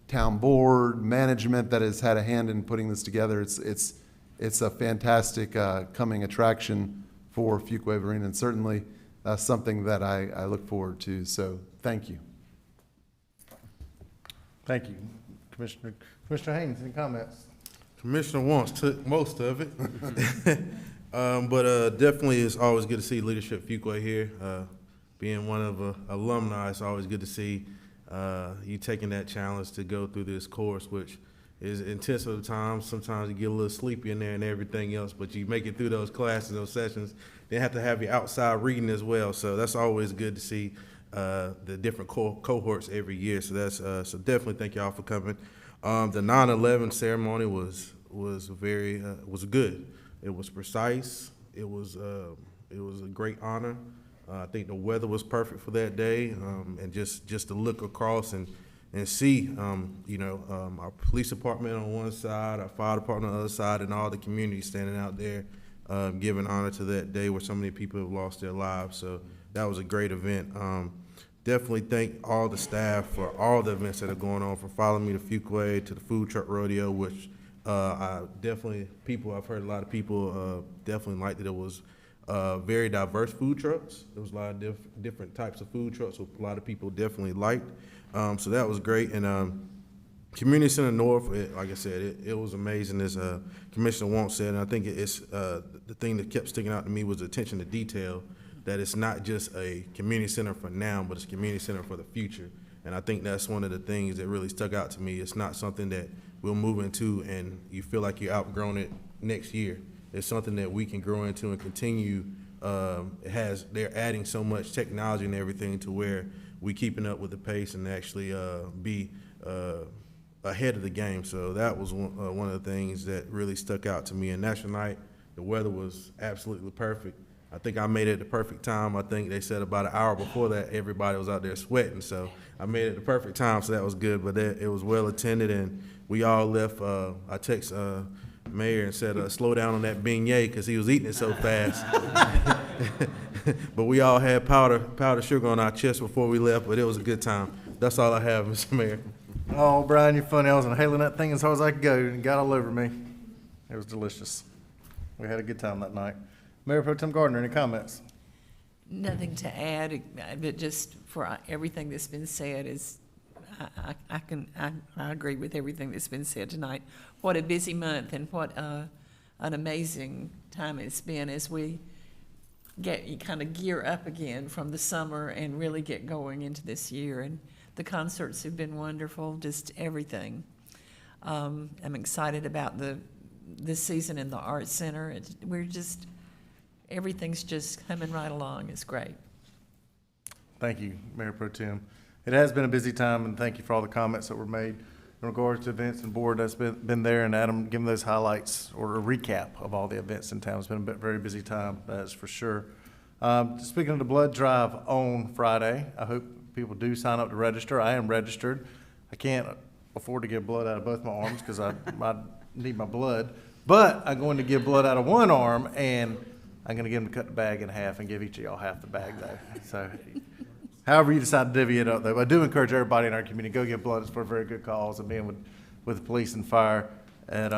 town board, management that has had a hand in putting this together. It's a fantastic coming attraction for Fuquay-Varina, and certainly something that I look forward to. So thank you. Thank you. Commissioner Haynes, any comments? Commissioner Wants took most of it. But definitely it's always good to see leadership Fuquay here. Being one of alumni, it's always good to see you taking that challenge to go through this course, which is intense at times. Sometimes you get a little sleepy in there and everything else, but you make it through those classes, those sessions. They have to have you outside reading as well, so that's always good to see the different cohorts every year. So that's so definitely thank y'all for coming. The 9/11 ceremony was good. It was precise. It was a great honor. I think the weather was perfect for that day, and just to look across and see, our police department on one side, our fire department on the other side, and all the community standing out there, giving honor to that day where so many people have lost their lives. So that was a great event. Definitely thank all the staff for all the events that are going on, from Follow Me to Fuquay to the food truck rodeo, which I've heard a lot of people definitely liked that it was very diverse food trucks. There was a lot of different types of food trucks, so a lot of people definitely liked. So that was great. And Community Center North, like I said, it was amazing, as Commissioner Wont said. And I think it's the thing that kept sticking out to me was the attention to detail, that it's not just a community center for now, but it's a community center for the future. And I think that's one of the things that really stuck out to me. It's not something that we'll move into and you feel like you're outgrown it next year. It's something that we can grow into and continue. They're adding so much technology and everything to where we keeping up with the pace and actually be ahead of the game. So that was one of the things that really stuck out to me. And National Night, the weather was absolutely perfect. I think I made it at the perfect time. I think they said about an hour before that, everybody was out there sweating. So I made it at the perfect time, so that was good. But it was well attended, and we all left. I text Mayor and said, slow down on that beignet, because he was eating it so fast. But we all had powder sugar on our chest before we left, but it was a good time. That's all I have, Mr. Mayor. Oh, Brian, you're funny. I was inhaling that thing as hard as I could go, and it got all over me. It was delicious. We had a good time that night. Mayor Pro Tem Gardner, any comments? Nothing to add, but just for everything that's been said I agree with everything that's been said tonight. What a busy month, and what an amazing time it's been as we kind of gear up again from the summer and really get going into this year. And the concerts have been wonderful, just everything. I'm excited about this season in the Arts Center. Everything's just coming right along. It's great. Thank you, Mayor Pro Tem. It has been a busy time, and thank you for all the comments that were made in regards to events and board that's been there, and Adam giving those highlights or a recap of all the events in town. It's been a very busy time, that's for sure. Speaking of the blood drive on Friday, I hope people do sign up to register. I am registered. I can't afford to give blood out of both my arms because I need my blood. But I'm going to give blood out of one arm, and I'm going to get them to cut the bag in half and give each of y'all half the bag, though. So however you decide to divvy it up, though. But I do encourage everybody in our community, go give blood. It's for a very good cause, and being with the police and fire. And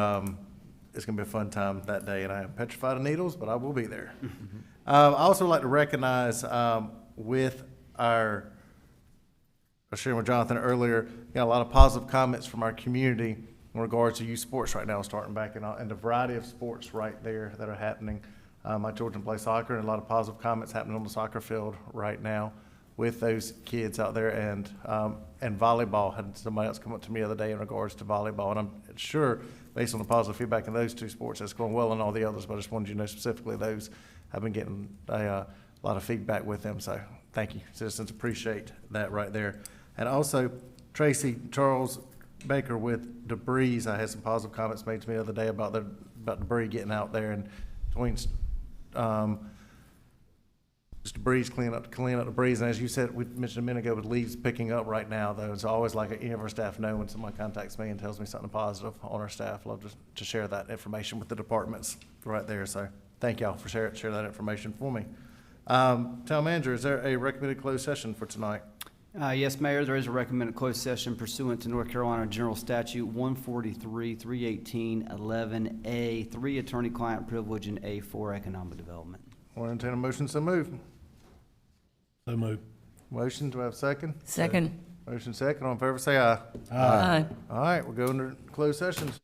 it's going to be a fun time that day, and I am petrified of needles, but I will be there. I also like to recognize with our, I was sharing with Jonathan earlier, got a lot of positive comments from our community in regards to youth sports right now, starting back and the variety of sports right there that are happening. My children play soccer, and a lot of positive comments happening on the soccer field right now with those kids out there, and volleyball. Had somebody else come up to me the other day in regards to volleyball, and I'm sure, based on the positive feedback in those two sports, that's going well in all the others, but I just wanted you to know specifically those have been getting a lot of feedback with them, so thank you. Citizens appreciate that right there. And also, Tracy Charles Baker with debris, I had some positive comments made to me the other day about debris getting out there, and between just debris, clean up debris. And as you said, we mentioned a minute ago, with leaves picking up right now, though, it's always like any of our staff know when somebody contacts me and tells me something positive on our staff. Love to share that information with the departments right there. So thank y'all for share that information for me. Town Manager, is there a recommended closed session for tonight? Yes, Mayor, there is a recommended closed session pursuant to North Carolina General Statute 143, 318, 11A, 3 attorney-client privilege, and A4 economic development. I'll entertain a motion, so move. So moved. Motion, do I have a second? Second. Motion second, all in favor say aye. Aye. All right, we'll go into closed sessions.